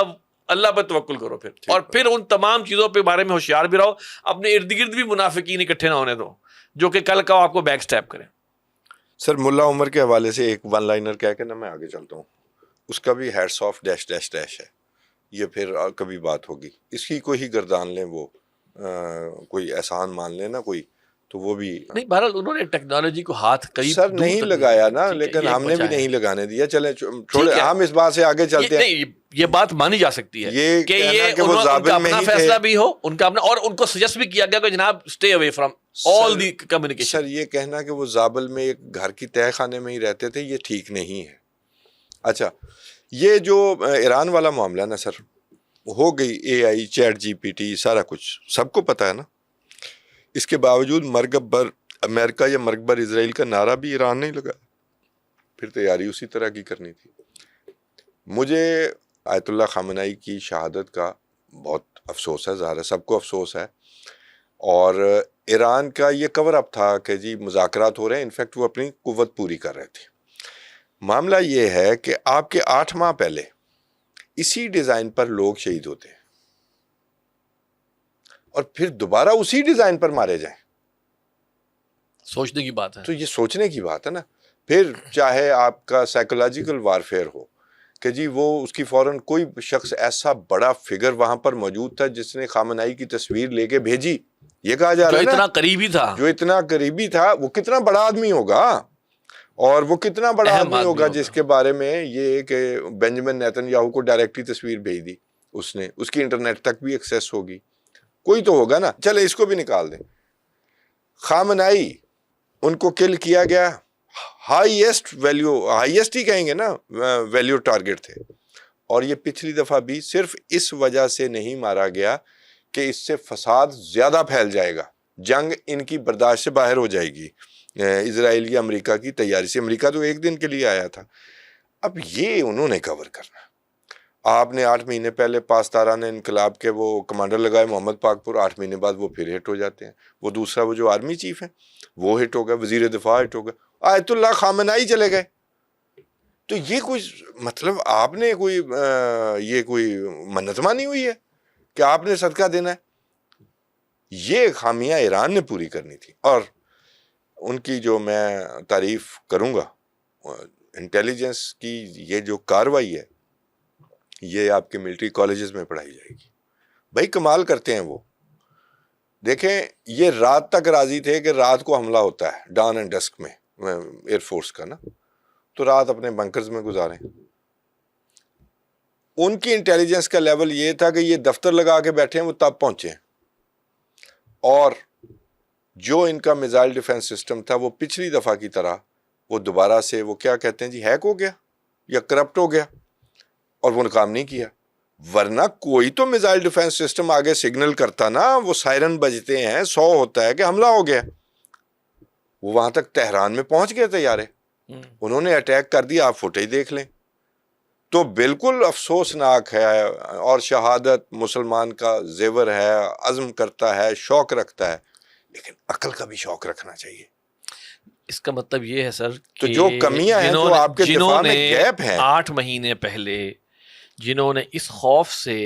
اللہ پہ توکل کرو پھر، اور پھر ان تمام چیزوں پہ بارے میں ہوشیار بھی رہو، اپنے ارد گرد بھی منافقین اکٹھے نہ ہونے دو جو کہ کل کا آپ کو بیک سٹیپ کریں. سر ملا عمر کے حوالے سے ایک ون لائنر کہہ کے نا میں آگے چلتا ہوں، اس کا بھی heads of dash dash dash ہے. یہ پھر کبھی بات ہوگی، اس کی کوئی ہی گردان لیں، وہ کوئی احسان مان لیں نا کوئی، تو وہ بھی نہیں. بہرحال انہوں نے ٹیکنالوجی کو ہاتھ قریب سر نہیں لگایا نا، لیکن ہم نے بھی نہیں لگانے دیا. چلیں چھوڑے، ہم اس بات سے آگے چلتے ہیں. یہ بات مانی جا سکتی ہے کہ یہ وہ ان کا اپنا فیصلہ بھی ہو، ان کا اپنا، اور ان کو سجیسٹ بھی کیا گیا کہ جناب stay away from all the communication. Sir یہ کہنا کہ وہ زابل میں ایک گھر کی تہہ خانے میں ہی رہتے تھے، یہ ٹھیک نہیں ہے. اچھا یہ جو ایران والا معاملہ نا سر، ہو گئی اے آئی، چیٹ جی پی ٹی، سارا کچھ سب کو پتا ہے نا. اس کے باوجود مرگبر امریکہ یا مرگبر اسرائیل کا نعرہ بھی ایران نہیں لگا، پھر تیاری اسی طرح کی کرنی تھی. مجھے آیت اللہ خامنائی کی شہادت کا بہت افسوس ہے، ظاہر ہے سب کو افسوس ہے. اور ایران کا یہ کور اپ تھا کہ جی مذاکرات ہو رہے ہیں، انفیکٹ وہ اپنی قوت پوری کر رہے تھے. معاملہ یہ ہے کہ آپ کے 8 ماہ پہلے اسی ڈیزائن پر لوگ شہید ہوتے ہیں اور پھر دوبارہ اسی ڈیزائن پر مارے جائیں. سوچنے کی بات ہے. تو یہ سوچنے کی بات ہے نا. پھر چاہے آپ کا سائیکولوجیکل وارفیئر ہو کہ جی وہ اس کی فوراً کوئی شخص ایسا بڑا فگر وہاں پر موجود تھا جس نے خامنائی کی تصویر لے کے بھیجی، یہ کہا جا رہا ہے جو اتنا قریبی تھا، جو اتنا قریبی تھا، وہ کتنا بڑا آدمی ہوگا، اور وہ کتنا بڑا آدمی ہوگا جس کے بارے میں یہ کہ بینجامن نیتن یاہو کو ڈائریکٹلی تصویر بھیج دی اس نے، اس کی انٹرنیٹ تک بھی ایکسیس ہوگی، کوئی تو ہوگا نا. چلے اس کو بھی نکال دیں. خامنائی ان کو کل کیا گیا، ہائیسٹ ویلیو، ہائیسٹ ہی کہیں گے نا، ویلیو ٹارگٹ تھے. اور یہ پچھلی دفعہ بھی صرف اس وجہ سے نہیں مارا گیا کہ اس سے فساد زیادہ پھیل جائے گا، جنگ ان کی برداشت سے باہر ہو جائے گی اسرائیل کی امریکہ کی تیاری سے. امریکہ تو ایک دن کے لیے آیا تھا، اب یہ انہوں نے کور کرنا. آپ نے 8 مہینے پہلے پاسداران انقلاب کے وہ کمانڈر لگائے محمد پاکپور، 8 مہینے بعد وہ پھر ہٹ ہو جاتے ہیں. وہ دوسرا وہ جو آرمی چیف ہیں وہ ہٹ ہو گئے، وزیر دفاع ہٹ ہو گئے، آیت اللہ خامنائی چلے گئے. تو یہ کوئی مطلب آپ نے کوئی یہ کوئی منت مانی ہوئی ہے کہ آپ نے صدقہ دینا ہے. یہ خامیاں ایران نے پوری کرنی تھی. اور ان کی جو میں تعریف کروں گا انٹیلیجنس کی، یہ جو کاروائی ہے یہ آپ کے ملٹری کالجز میں پڑھائی جائے گی. بھائی کمال کرتے ہیں وہ. دیکھیں یہ رات تک راضی تھے کہ رات کو حملہ ہوتا ہے ڈان اینڈ ڈسک میں ایئر فورس کا نا، تو رات اپنے بنکرز میں گزاریں. ان کی انٹیلیجنس کا لیول یہ تھا کہ یہ دفتر لگا کے بیٹھے ہیں وہ تب پہنچے ہیں. اور جو ان کا میزائل ڈیفنس سسٹم تھا وہ پچھلی دفعہ کی طرح وہ دوبارہ سے وہ کیا کہتے ہیں جی ہیک ہو گیا یا کرپٹ ہو گیا اور وہ کام نہیں کیا. ورنہ کوئی تو میزائل ڈیفنس سسٹم آگے سگنل کرتا نا، وہ سائرن بجتے ہیں 100 ہوتا ہے کہ حملہ ہو گیا. وہ وہاں تک تہران میں پہنچ گئے طیارے، انہوں نے اٹیک کر دیا. آپ فوٹیج دیکھ لیں. تو بالکل افسوسناک ہے. اور شہادت مسلمان کا زیور ہے، عزم کرتا ہے، شوق رکھتا ہے، لیکن عقل کا بھی شوق رکھنا چاہیے. اس کا مطلب یہ ہے سر تو جو کمیاں ہیں جو آپ کے دفاع میں گیپ ہیں، 8 مہینے پہلے جنہوں نے اس خوف سے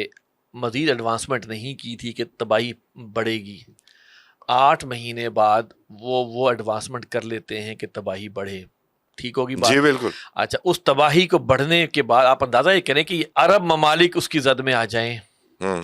مزید ایڈوانسمنٹ نہیں کی تھی کہ تباہی بڑھے گی، 8 مہینے بعد وہ ایڈوانسمنٹ کر لیتے ہیں کہ تباہی بڑھے. ٹھیک ہوگی بات؟ جی بالکل. اچھا، اس تباہی کو بڑھنے کے بعد آپ اندازہ یہ کریں کہ عرب ممالک اس کی زد میں آ جائیں.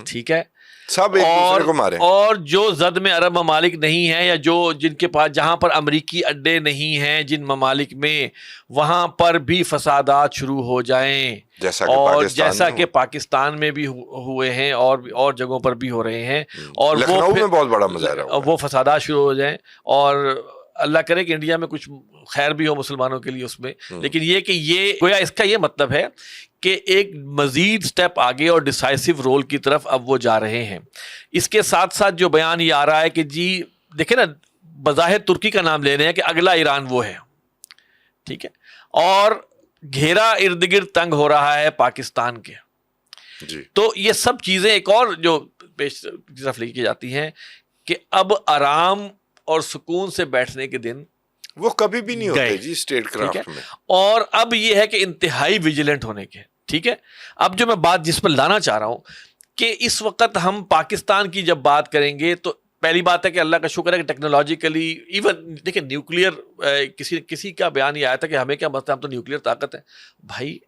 ٹھیک ہے، سب ایک دوسرے کو مارے. اور جو زد میں عرب ممالک نہیں ہیں یا جو جن کے پاس جہاں پر امریکی اڈے نہیں ہیں جن ممالک میں، وہاں پر بھی فسادات شروع ہو جائیں، جیسا کہ پاکستان میں بھی ہوئے ہیں اور جگہوں پر بھی ہو رہے ہیں. اور لکھنؤ میں بہت بڑا مظاہرہ ہوا، وہ فسادات شروع ہو جائیں. اور اللہ کرے کہ انڈیا میں کچھ خیر بھی ہو مسلمانوں کے لیے اس میں. لیکن یہ کہ یہ گویا اس کا یہ مطلب ہے کہ ایک مزید سٹیپ آگے اور ڈیسائسو رول کی طرف اب وہ جا رہے ہیں. اس کے ساتھ ساتھ جو بیان یہ آ رہا ہے کہ جی دیکھیں نا، بظاہر ترکی کا نام لے رہے ہیں کہ اگلا ایران وہ ہے. ٹھیک ہے، اور گھیرا ارد گرد تنگ ہو رہا ہے پاکستان کے. جی. تو یہ سب چیزیں ایک اور جو پیش طرف لے کے جاتی ہیں کہ اب آرام اور سکون سے بیٹھنے کے دن وہ کبھی بھی نہیں ہوتے جی اسٹیٹ کرافٹ میں. اور اب یہ ہے کہ انتہائی ویجیلنٹ ہونے کے. ٹھیک ہے، اب جو میں بات جس پر لانا چاہ رہا ہوں کہ اس وقت ہم پاکستان کی جب بات کریں گے تو پہلی بات ہے کہ اللہ کا شکر ہے کہ ٹیکنالوجیکلی ایون دیکھیں نیوکلیئر کسی کا بیان یہ آیا تھا کہ ہمیں کیا مسئلہ، ہم تو نیوکلیئر طاقت ہے. بھائی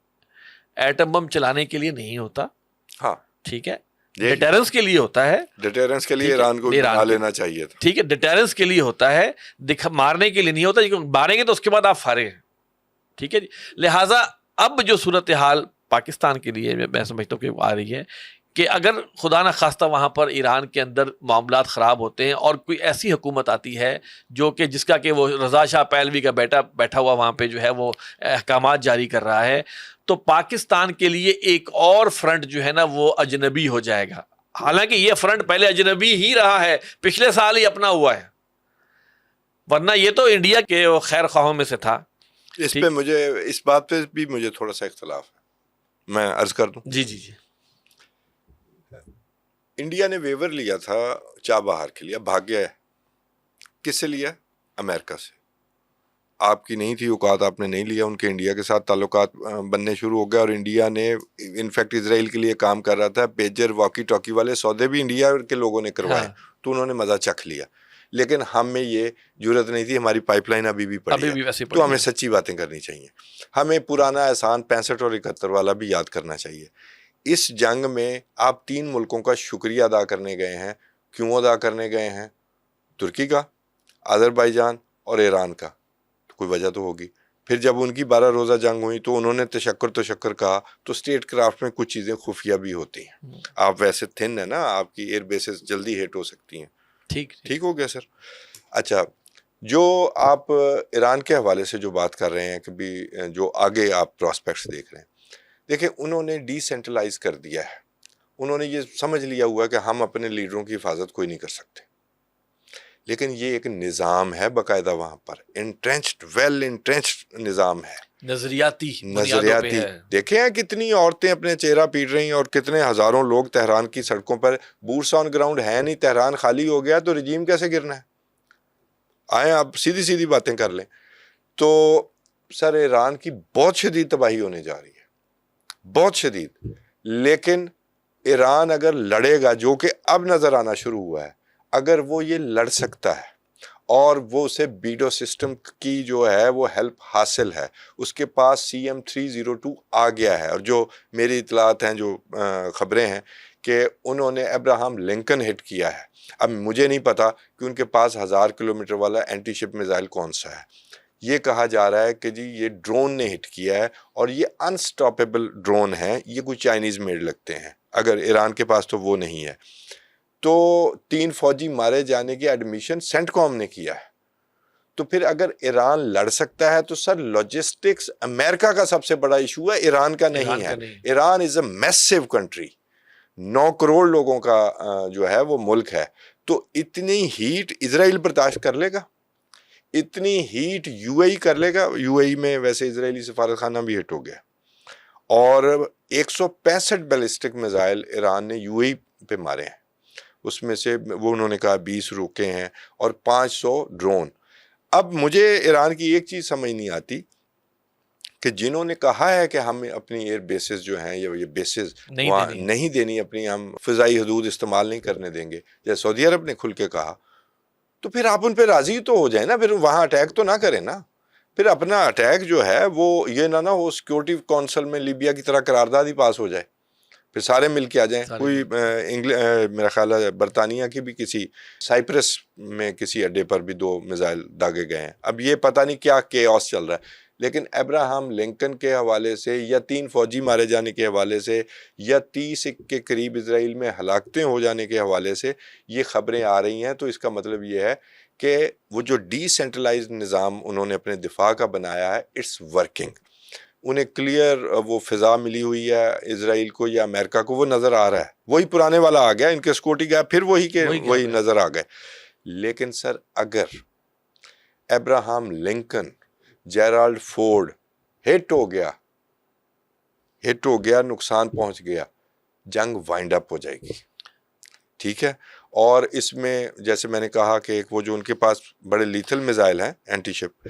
ایٹم بم چلانے کے لیے نہیں ہوتا. ہاں ٹھیک ہے، ڈیٹرنس کے لیے ہوتا ہے. ڈیٹرنس کے لیے ایران کو بنا لینا چاہیے تھا. ٹھیک ہے، ڈیٹرنس کے لیے ہوتا ہے، مارنے کے لیے نہیں ہوتا. ماریں گے تو اس کے بعد آپ فارغ ہیں. ٹھیک ہے جی. لہٰذا اب جو صورتحال پاکستان کے لیے میں سمجھتا ہوں کہ آ رہی ہے کہ اگر خدا نہ خواستہ وہاں پر ایران کے اندر معاملات خراب ہوتے ہیں اور کوئی ایسی حکومت آتی ہے جو کہ جس کا کہ وہ رضا شاہ پہلوی کا بیٹا بیٹھا ہوا وہاں پہ جو ہے وہ احکامات جاری کر رہا ہے، تو پاکستان کے لیے ایک اور فرنٹ جو ہے نا وہ اجنبی ہو جائے گا. حالانکہ یہ فرنٹ پہلے اجنبی ہی رہا ہے، پچھلے سال ہی اپنا ہوا ہے، ورنہ یہ تو انڈیا کے خیر خواہوں میں سے تھا. اس پہ مجھے اس بات پہ بھی مجھے تھوڑا سا اختلاف ہے، میں عرض کر دوں. جی جی جی. انڈیا نے ویور لیا تھا چابہار کے لیے، بھاگ گیا ہے. کس سے لیا؟ امریکہ سے. آپ کی نہیں تھی اوقات، آپ نے نہیں لیا. ان کے انڈیا کے ساتھ تعلقات بننے شروع ہو گئے اور انڈیا نے انفیکٹ اسرائیل کے لیے کام کر رہا تھا. پیجر واکی ٹاکی والے سودے بھی انڈیا کے لوگوں نے کروائے. تو انہوں نے مزہ چکھ لیا. لیکن ہم میں یہ جرت نہیں تھی، ہماری پائپ لائن ابھی بھی پڑی ہے. تو ہمیں سچی باتیں کرنی چاہیے. ہمیں پرانا احسان 65 اور 71 والا بھی یاد کرنا چاہیے. اس جنگ میں آپ 3 ملکوں کا شکریہ ادا کرنے گئے ہیں. کیوں ادا کرنے گئے ہیں؟ ترکی کا، آذربائیجان اور ایران کا. کوئی وجہ تو ہوگی. پھر جب ان کی 12 روزہ جنگ ہوئی تو انہوں نے تشکر کہا. تو اسٹیٹ کرافٹ میں کچھ چیزیں خفیہ بھی ہوتی ہیں. آپ ویسے تھن ہے نا، آپ کی ایئر بیسز جلدی ہٹ ہو سکتی ہیں. ٹھیک ہو گیا سر. اچھا، جو آپ ایران کے حوالے سے جو بات کر رہے ہیں کہ بھی جو آگے آپ پراسپیکٹس دیکھ رہے ہیں، دیکھیں انہوں نے ڈی سینٹرلائز کر دیا ہے. انہوں نے یہ سمجھ لیا ہوا کہ ہم اپنے لیڈروں کی حفاظت کوئی نہیں کر سکتے. لیکن یہ ایک نظام ہے باقاعدہ، وہاں پر انٹرینچڈ، ویل انٹرینچڈ نظام ہے، نظریاتی. دیکھیں کتنی عورتیں اپنے چہرہ پیٹ رہی ہیں اور کتنے ہزاروں لوگ تہران کی سڑکوں پر. بوٹس آن گراؤنڈ ہے نہیں، تہران خالی ہو گیا تو رجیم کیسے گرنا ہے؟ آئیں آپ سیدھی باتیں کر لیں. تو سر ایران کی بہت شدید تباہی ہونے جا رہی ہے، بہت شدید. لیکن ایران اگر لڑے گا، جو کہ اب نظر آنا شروع ہوا ہے، اگر وہ یہ لڑ سکتا ہے اور وہ اسے بیڈو سسٹم کی جو ہے وہ ہیلپ حاصل ہے، اس کے پاس CM-302 آ گیا ہے، اور جو میری اطلاعات ہیں، جو خبریں ہیں کہ انہوں نے ابراہم لنکن ہٹ کیا ہے. اب مجھے نہیں پتا کہ ان کے پاس 1000 کلومیٹر والا اینٹی شپ میزائل کون سا ہے. یہ کہا جا رہا ہے کہ جی یہ ڈرون نے ہٹ کیا ہے، اور یہ انسٹاپیبل ڈرون ہے، یہ کوئی چائنیز میڈ لگتے ہیں، اگر ایران کے پاس تو وہ نہیں ہے. تو 3 فوجی مارے جانے کی ایڈمیشن سینٹ کام نے کیا ہے. تو پھر اگر ایران لڑ سکتا ہے تو سر لاجسٹکس امریکہ کا سب سے بڑا ایشو ہے، ایران کا نہیں ہے. ایران از اے میسیو کنٹری، 9 کروڑ لوگوں کا جو ہے وہ ملک ہے. تو اتنی ہیٹ اسرائیل برداشت کر لے گا؟ اتنی ہیٹ UAE کر لے گا؟ UAE میں ویسے اسرائیلی سفارت خانہ بھی ہٹ ہو گیا، اور 165 بیلسٹک میزائل ایران نے UAE پہ مارے ہیں. اس میں سے وہ انہوں نے کہا 20 روکے ہیں اور 500 ڈرون. اب مجھے ایران کی ایک چیز سمجھ نہیں آتی کہ جنہوں نے کہا ہے کہ ہم اپنی ایئر بیسز جو ہیں یہ بیسز وہاں نہیں دینی، اپنی ہم فضائی حدود استعمال نہیں کرنے دیں گے، جیسے سعودی عرب نے کھل کے کہا، تو پھر آپ ان پہ راضی تو ہو جائیں نا، پھر وہاں اٹیک تو نہ کریں نا. پھر اپنا اٹیک جو ہے وہ یہ نہ ہو سیکورٹی کونسل میں لیبیا کی طرح قرارداد ہی پاس ہو جائے، پھر سارے مل کے آ جائیں. کوئی میرا خیال ہے برطانیہ کی بھی کسی سائپرس میں کسی اڈے پر بھی 2 میزائل داغے گئے ہیں. اب یہ پتہ نہیں کیا کیوس چل رہا ہے، لیکن ابراہم لنکن کے حوالے سے یا 3 فوجی مارے جانے کے حوالے سے یا 30 کے قریب اسرائیل میں ہلاکتیں ہو جانے کے حوالے سے یہ خبریں آ رہی ہیں. تو اس کا مطلب یہ ہے کہ وہ جو ڈی سینٹرلائزڈ نظام انہوں نے اپنے دفاع کا بنایا ہے، اٹس ورکنگ. انہیں کلیئر وہ فضا ملی ہوئی ہے اسرائیل کو یا امریکہ کو، وہ نظر آ رہا ہے. وہی پرانے والا آ گیا، ان کے سیکورٹی گیپ پھر وہی نظر آ گئے. لیکن سر اگر ابراہم لنکن، جیرالڈ فورڈ ہٹ ہو گیا، نقصان پہنچ گیا، جنگ وائنڈ اپ ہو جائے گی. ٹھیک ہے. اور اس میں جیسے میں نے کہا کہ ایک وہ جو ان کے پاس بڑے لیتھل میزائل ہیں اینٹی شپ،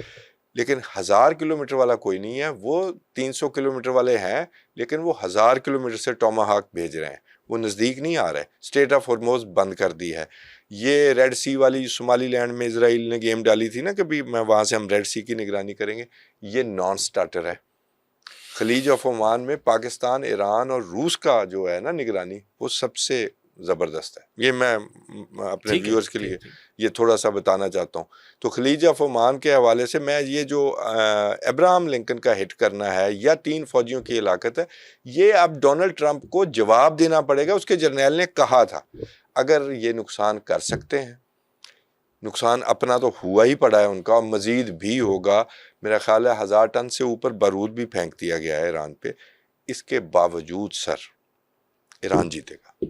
لیکن 1000 کلومیٹر والا کوئی نہیں ہے، وہ 300 کلومیٹر والے ہیں، لیکن وہ 1000 کلومیٹر سے ٹوماہاک بھیج رہے ہیں، وہ نزدیک نہیں آ رہے. اسٹریٹ آف ہرموز بند کر دی ہے. یہ ریڈ سی والی صومالی لینڈ میں اسرائیل نے گیم ڈالی تھی نا کہ بھی میں وہاں سے ہم ریڈ سی کی نگرانی کریں گے، یہ نان سٹارٹر ہے. خلیج آف عمان میں پاکستان، ایران اور روس کا جو ہے نا نگرانی، وہ سب سے زبردست ہے. یہ میں اپنے ویورز کے لیے یہ تھوڑا سا بتانا چاہتا ہوں. تو خلیج آف عمان کے حوالے سے میں یہ جو ابراہم لنکن کا ہٹ کرنا ہے یا 3 فوجیوں کی ہلاکت ہے، یہ اب ڈونلڈ ٹرمپ کو جواب دینا پڑے گا. اس کے جرنیل نے کہا تھا اگر یہ نقصان کر سکتے ہیں، نقصان اپنا تو ہوا ہی پڑا ہے ان کا، مزید بھی ہوگا. میرا خیال ہے 1000 ٹن سے اوپر بارود بھی پھینک دیا گیا ہے ایران پہ. اس کے باوجود سر ایران جیتے گا.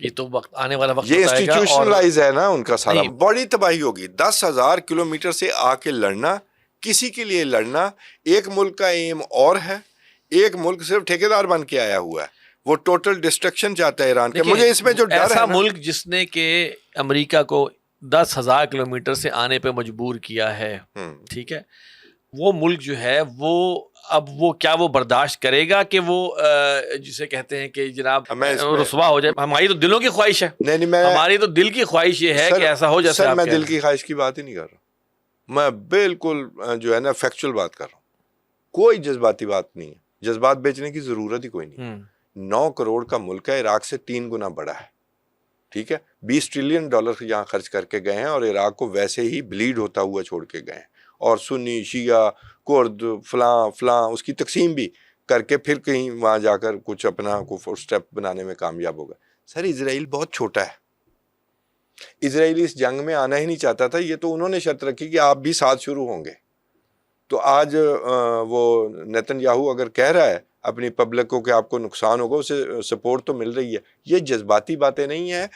یہ تو وقت آنے والا وقت یہ انسٹیٹیوشنلائز ہے نا ان کا سارا. بڑی تباہی ہوگی. 10,000 کلومیٹر سے آ کے لڑنا، کسی کے لیے لڑنا. ایک ملک کا ایم اور ہے، ایک ملک صرف ٹھیکیدار بن کے آیا ہوا ہے، وہ ٹوٹل ڈسٹرکشن چاہتا ہے ایران کا. مجھے اس میں جو ڈر ہے ایسا ملک جس نے کہ امریکہ کو 10,000 کلومیٹر سے آنے پہ مجبور کیا ہے، ٹھیک ہے، وہ ملک جو ہے وہ اب وہ کیا وہ برداشت کرے گا کہ وہ جسے کہتے ہیں کہ جناب رسوا ہو جائے؟ ہماری تو دلوں کی خواہش ہے. نہیں، ہماری تو دل کی خواہش یہ ہے کہ ایسا ہو جیسے سر. میں دل کی خواہش کی بات ہی نہیں کر رہا، میں بالکل جو ہے نا فیکچوئل بات کر رہا ہوں. کوئی جذباتی بات نہیں ہے، جذبات بیچنے کی ضرورت ہی کوئی نہیں. 9 کروڑ کا ملک ہے، عراق سے 3 گنا بڑا ہے. ٹھیک ہے. $20 ٹریلین یہاں خرچ کر کے گئے ہیں، اور عراق کو ویسے ہی بلیڈ ہوتا ہوا چھوڑ کے گئے ہیں. اور سنی، شیعہ، کرد، فلاں اس کی تقسیم بھی کر کے پھر کہیں وہاں جا کر کچھ اپنا کو فور سٹیپ بنانے میں کامیاب ہوگا. سر اسرائیل بہت چھوٹا ہے. اسرائیل اس جنگ میں آنا ہی نہیں چاہتا تھا. یہ تو انہوں نے شرط رکھی کہ آپ بھی ساتھ شروع ہوں گے. تو آج وہ نیتن یاہو اگر کہہ رہا ہے اپنی پبلک کو کہ آپ کو نقصان ہوگا، اسے سپورٹ تو مل رہی ہے. یہ جذباتی باتیں نہیں ہیں.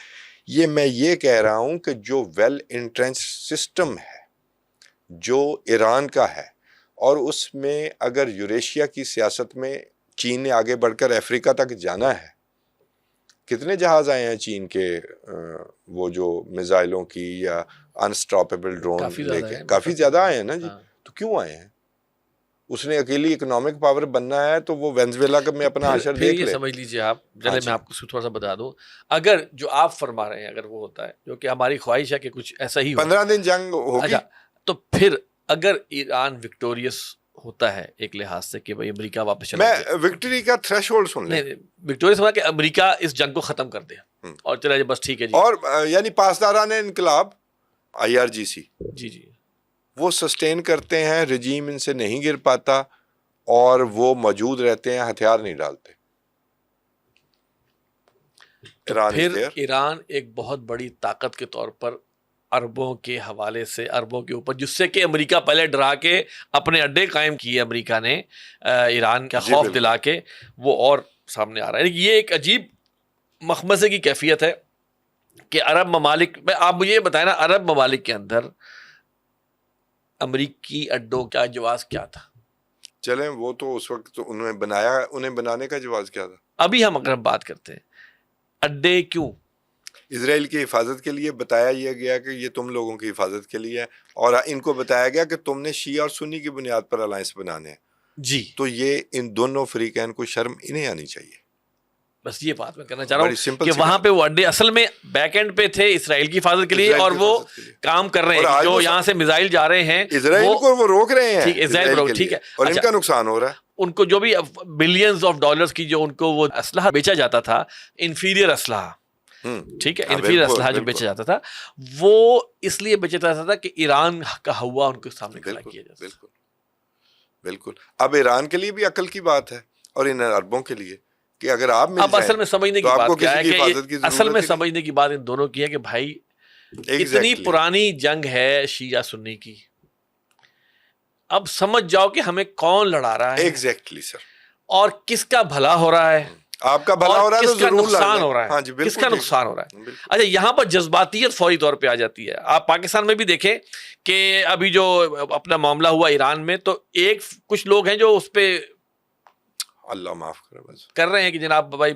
یہ میں یہ کہہ رہا ہوں کہ جو ویل انٹرنچ سسٹم ہے جو ایران کا ہے، اور اس میں اگر یوریشیا کی سیاست میں چین نے آگے بڑھ کر افریقہ تک جانا ہے. کتنے جہاز آئے ہیں چین کے وہ جو میزائلوں کی یا انسٹاپیبل ڈرون لے کے؟ کافی زیادہ آئے ہیں نا جی. تو کیوں آئے ہیں؟ اس نے اکیلی اکنامک پاور بننا ہے تو وہ وینزویلا میں اپنا حشر پھر دیکھ یہ لے. سمجھ لیجیے آپ، چلے میں آپ کو تھوڑا سا بتا دوں، اگر جو آپ فرما رہے ہیں اگر وہ ہوتا ہے، جو کہ ہماری خواہش ہے کہ کچھ ایسا ہی ہو، 15 دن جنگ ہوگی. اچھا تو پھر اگر ایران وکٹوریس ہوتا ہے ایک لحاظ سے کہ بھائی امریکہ واپس چلا میں گیا، وکٹری کا تھریش ہولڈ سن لیں. نہیں وکٹوریس ہوا کہ امریکہ اس جنگ کو ختم کر دے اور چلا جائے بس ٹھیک ہے جی. اور یعنی پاسداران انقلاب IRGC جی جی وہ سسٹین کرتے ہیں، رجیم ان سے نہیں گر پاتا اور وہ موجود رہتے ہیں، ہتھیار نہیں ڈالتے. ایران پھر ایران ایک بہت بڑی طاقت کے طور پر اربوں کے حوالے سے، اربوں کے اوپر، جس سے کہ امریکہ پہلے ڈرا کے اپنے اڈے قائم کیے امریکہ نے ایران کا خوف دلا کے، وہ اور سامنے آ رہا ہے. یہ ایک عجیب مخمصے کی کیفیت ہے کہ عرب ممالک میں، آپ مجھے یہ بتائیں نا، عرب ممالک کے اندر امریکی اڈوں کا جواز کیا تھا؟ چلیں وہ تو اس وقت تو انہوں نے بنایا، انہیں بنانے کا جواز کیا تھا. ابھی ہم اگر بات کرتے ہیں اڈے کیوں؟ اسرائیل کی حفاظت کے لیے بتایا یہ گیا کہ یہ تم لوگوں کی حفاظت کے لیے ہے، اور ان کو بتایا گیا کہ تم نے شیعہ اور سنی کی بنیاد پر الائنس بنانے ہیں. جی تو یہ ان دونوں فریقین کو شرم انہیں آنی چاہیے. بس یہ بات میں کرنا چاہ رہا بڑی ہوں simple کہ سی وہاں بات. پہ وہ اڈے اصل میں بیک اینڈ پہ تھے اسرائیل کی حفاظت کے لیے، اسرائیل اور کی وہ حفاظت کے لیے کام کر رہے اور ہیں. آج جو وہ یہاں سے میزائل جا رہے ہیں اسرائیل کو وہ روک رہے ہیں، ٹھیک ہے، اسرائیل کو کے ٹھیک لیے، ہے. اور ان اچھا، کا نقصان ہو رہا ہے. ان کو جو بھی بلینز آف ڈالرز کی جو ان کو وہ اسلحہ بیچا جاتا تھا، انفیریئر اسلحہ، ٹھیک ہے، انفیریئر اسلحہ جو بیچا جاتا تھا، وہ اس لیے بیچا جاتا تھا کہ ایران کا ہوا ان کے سامنے کھڑا کیا جاتا. بالکل بالکل. اب ایران کے لیے بھی عقل کی بات ہے اور ان عربوں کے لیے کہ اگر آپ مل اب جائیں اصل میں سمجھنے تو کی آپ بات کو کیا کسی ہے کی کہ حفاظت کی ضرورت اصل میں ہی نہیں. سمجھنے کی بات ان دونوں کی ہے کہ بھائی اتنی Exactly. پرانی جنگ ہے شیعہ سنی کی، اب سمجھ جاؤ کہ ہمیں کون لڑا رہا ہے، ایگزیکٹلی سر، اور کس کا بھلا ہو رہا ہے، آپ کا بھلا اور ہو رہا ہے تو کس کا ضرور لڑ نقصان لیں. ہو رہا ہاں ہے، جی کس بالکل کا ٹھیک. نقصان ہو رہا ہے. بالکل. اچھا یہاں پر جذباتیت فوری طور پہ آ جاتی ہے. آپ پاکستان میں بھی دیکھیں کہ ابھی جو اپنا معاملہ ہوا ایران میں، تو ایک کچھ لوگ ہیں جو اس پہ اللہ معاف کرے، بس کر رہے ہیں کہ جناب بھائی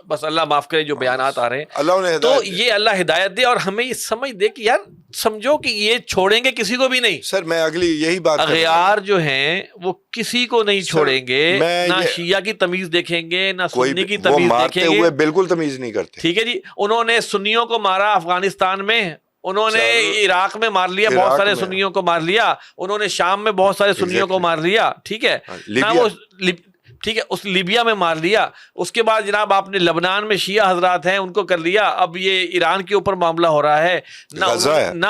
بس اللہ معاف کرے، جو بیانات آ رہے ہیں. اللہ انہیں تو ہدایت دے. یہ اللہ ہدایت دے، اور ہمیں یہ سمجھ دے کہ یار سمجھو کہ یہ چھوڑیں گے کسی کو بھی نہیں. سر میں اگلی یہی بات کر رہا اغیار جو ہیں وہ کسی کو نہیں چھوڑیں گے، میں نہ یہ- شیعہ کی تمیز دیکھیں گے، نہ کوئی سنی کی وہ تمیز مارتے دیکھیں گے. ہوئے بالکل تمیز نہیں کرتے. ٹھیک ہے جی، انہوں نے سنیوں کو مارا افغانستان میں، انہوں نے سر، عراق میں مار لیا، بہت عراق سارے میں. سنیوں کو مار لیا، انہوں نے شام میں بہت سارے سنیوں کو Exactly. مار لیا. ٹھیک ہے ہاں، نہ لیبیا. وہ ٹھیک ہے اس لیبیا میں مار لیا. اس کے بعد جناب آپ نے لبنان میں شیعہ حضرات ہیں ان کو کر لیا. اب یہ ایران کے اوپر معاملہ ہو رہا ہے، غزہ ہے. نہ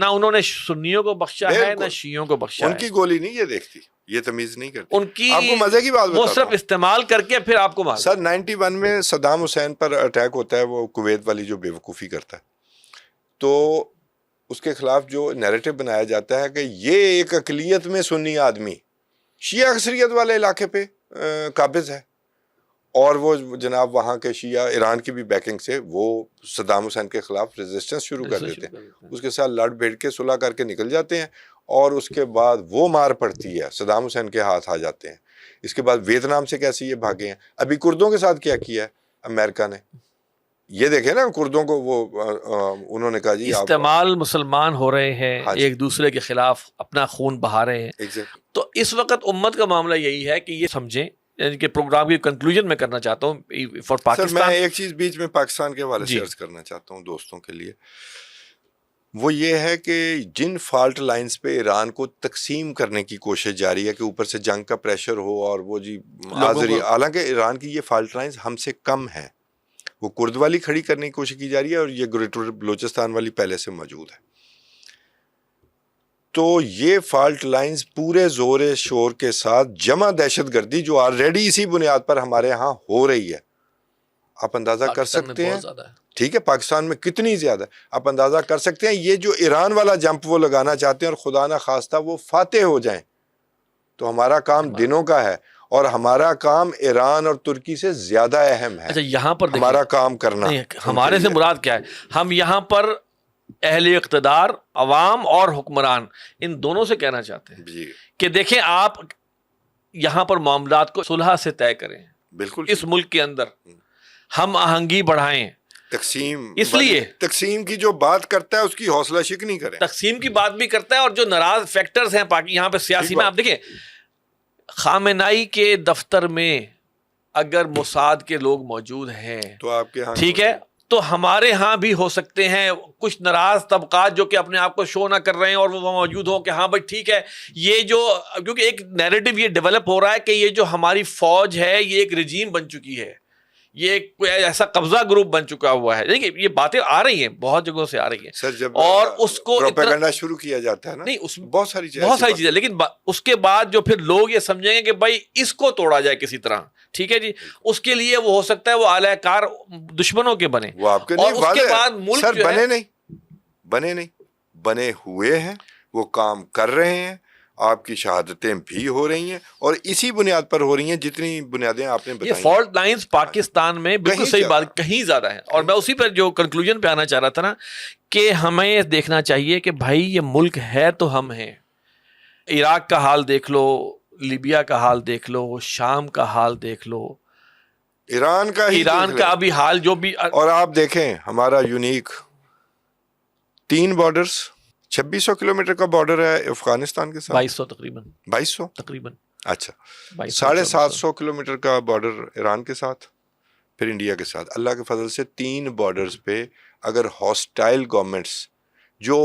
انہوں نے سنیوں کو بخشا ہے، بالکل. نہ شیعوں کو بخشا ان ہے. کی گولی نہیں یہ دیکھتی، یہ تمیز نہیں کرتی. ان کی آپ کو مزے کی بات وہ بتاتا صرف ہوں استعمال کر کے پھر آپ کو مار. سر 91 میں صدام حسین پر اٹیک ہوتا ہے، وہ کویت والی جو بے وقوفی کرتا ہے، تو اس کے خلاف جو نیریٹو بنایا جاتا ہے کہ یہ ایک اقلیت میں سنی آدمی شیعہ اکثریت والے علاقے پہ قابض ہے، اور وہ جناب وہاں کے شیعہ ایران کی بھی بیکنگ سے وہ صدام حسین کے خلاف ریزسٹنس شروع کر دیتے ہیں، اس کے ساتھ لڑ بھیڑ کے صلح کر کے نکل جاتے ہیں، اور اس کے بعد وہ مار پڑتی ہے، صدام حسین کے ہاتھ آ جاتے ہیں. اس کے بعد ویتنام سے کیسے یہ بھاگے ہیں. ابھی کردوں کے ساتھ کیا کیا ہے امریکہ نے، یہ دیکھیں نا، کردوں کو وہ انہوں نے کہا جی آپ استعمال مسلمان ہو رہے ہیں، ہاں جی. ایک دوسرے کے خلاف اپنا خون بہا رہے ہیں. Exactly. تو اس وقت امت کا معاملہ یہی ہے کہ یہ سمجھیں، یعنی کہ پروگرام کی کنکلوژن میں کرنا چاہتا ہوں فار سر میں پاکستان. ایک چیز بیچ میں پاکستان کے حوالے سے جی. عرض کرنا چاہتا ہوں دوستوں کے لیے، وہ یہ ہے کہ جن فالٹ لائنز پہ ایران کو تقسیم کرنے کی کوشش جاری ہے کہ اوپر سے جنگ کا پریشر ہو اور وہ جی آذری، حالانکہ ایران کی یہ فالٹ لائنز ہم سے کم ہیں، وہ کرد والی کھڑی کرنے کی کوشش کی جا رہی ہے اور یہ گریٹر بلوچستان والی پہلے سے موجود ہے. تو یہ فالٹ لائنز پورے زور شور کے ساتھ جمع دہشت گردی جو آلریڈی اسی بنیاد پر ہمارے ہاں ہو رہی ہے، آپ اندازہ کر پاکستان میں سکتے ہیں. بہت زیادہ ہے. ٹھیک ہے، پاکستان میں کتنی زیادہ آپ اندازہ کر سکتے ہیں. یہ جو ایران والا جمپ وہ لگانا چاہتے ہیں اور خدا نہ خواستہ وہ فاتح ہو جائیں تو ہمارا کام دنوں کا ہے، اور ہمارا کام ایران اور ترکی سے زیادہ اہم ہے. اچھا یہاں پر دیکھیں، ہمارا کام کرنا ہمارے سے مراد کیا ہے؟ ہم یہاں پر اہل اقتدار، عوام اور حکمران، ان دونوں سے کہنا چاہتے ہیں جی کہ دیکھیں آپ یہاں پر معاملات کو صلح سے طے کریں. بالکل. اس ملک کے اندر ہم آہنگی بڑھائیں. تقسیم اس لیے تقسیم کی جو بات کرتا ہے اس کی حوصلہ شکنی کریں. تقسیم کی بات بھی کرتا ہے، اور جو ناراض فیکٹرز ہیں یہاں پہ سیاسی میں، آپ دیکھیں خامنائی کے دفتر میں اگر موساد کے لوگ موجود ہیں تو آپ کے ہاں ٹھیک ہے، تو ہمارے ہاں بھی ہو سکتے ہیں کچھ ناراض طبقات جو کہ اپنے آپ کو شو نہ کر رہے ہیں اور وہ موجود ہوں کہ ہاں بھائی ٹھیک ہے، یہ جو کیونکہ ایک نیریٹو یہ ڈیولپ ہو رہا ہے کہ یہ جو ہماری فوج ہے یہ ایک رجیم بن چکی ہے، یہ ایک ایسا قبضہ گروپ بن چکا ہوا ہے. دیکھیے یہ باتیں آ رہی ہیں بہت جگہوں سے آ رہی ہیں سر، جب اور اس کو پروپیگنڈا شروع کیا جاتا ہے نا، نہیں اس بہت ساری چیزیں، لیکن اس کے بعد جو پھر لوگ یہ سمجھیں گے کہ بھائی اس کو توڑا جائے کسی طرح، ٹھیک ہے جی، اس کے لیے وہ ہو سکتا ہے وہ اعلی کار دشمنوں کے بنے، وہ آپ کے اور اس کے بعد ملک سر جو ہے بنے نہیں بنے ہوئے ہیں، وہ کام کر رہے ہیں، آپ کی شہادتیں بھی ہو رہی ہیں اور اسی بنیاد پر ہو رہی ہیں جتنی بنیادیں آپ نے یہ بتائی. فالٹ لائنز پاکستان میں بالکل صحیح بات، کہیں زیادہ ہے. اور میں اسی پر جو کنکلوژن پہ آنا چاہ رہا تھا نا کہ ہمیں دیکھنا چاہیے کہ بھائی یہ ملک ہے تو ہم ہیں. عراق کا حال دیکھ لو، لیبیا کا حال دیکھ لو، شام کا حال دیکھ لو، ایران کا ابھی حال جو بھی، اور آپ دیکھیں ہمارا یونیک 3 بارڈرز، 2600 کلومیٹر کا بارڈر ہے افغانستان کے ساتھ، 2200 تقریباً 2200 تقریباً اچھا 750 کلومیٹر کا بارڈر ایران کے ساتھ، پھر انڈیا کے ساتھ. اللہ کے فضل سے 3 بارڈرز پہ اگر ہاسٹائل گورنمنٹس جو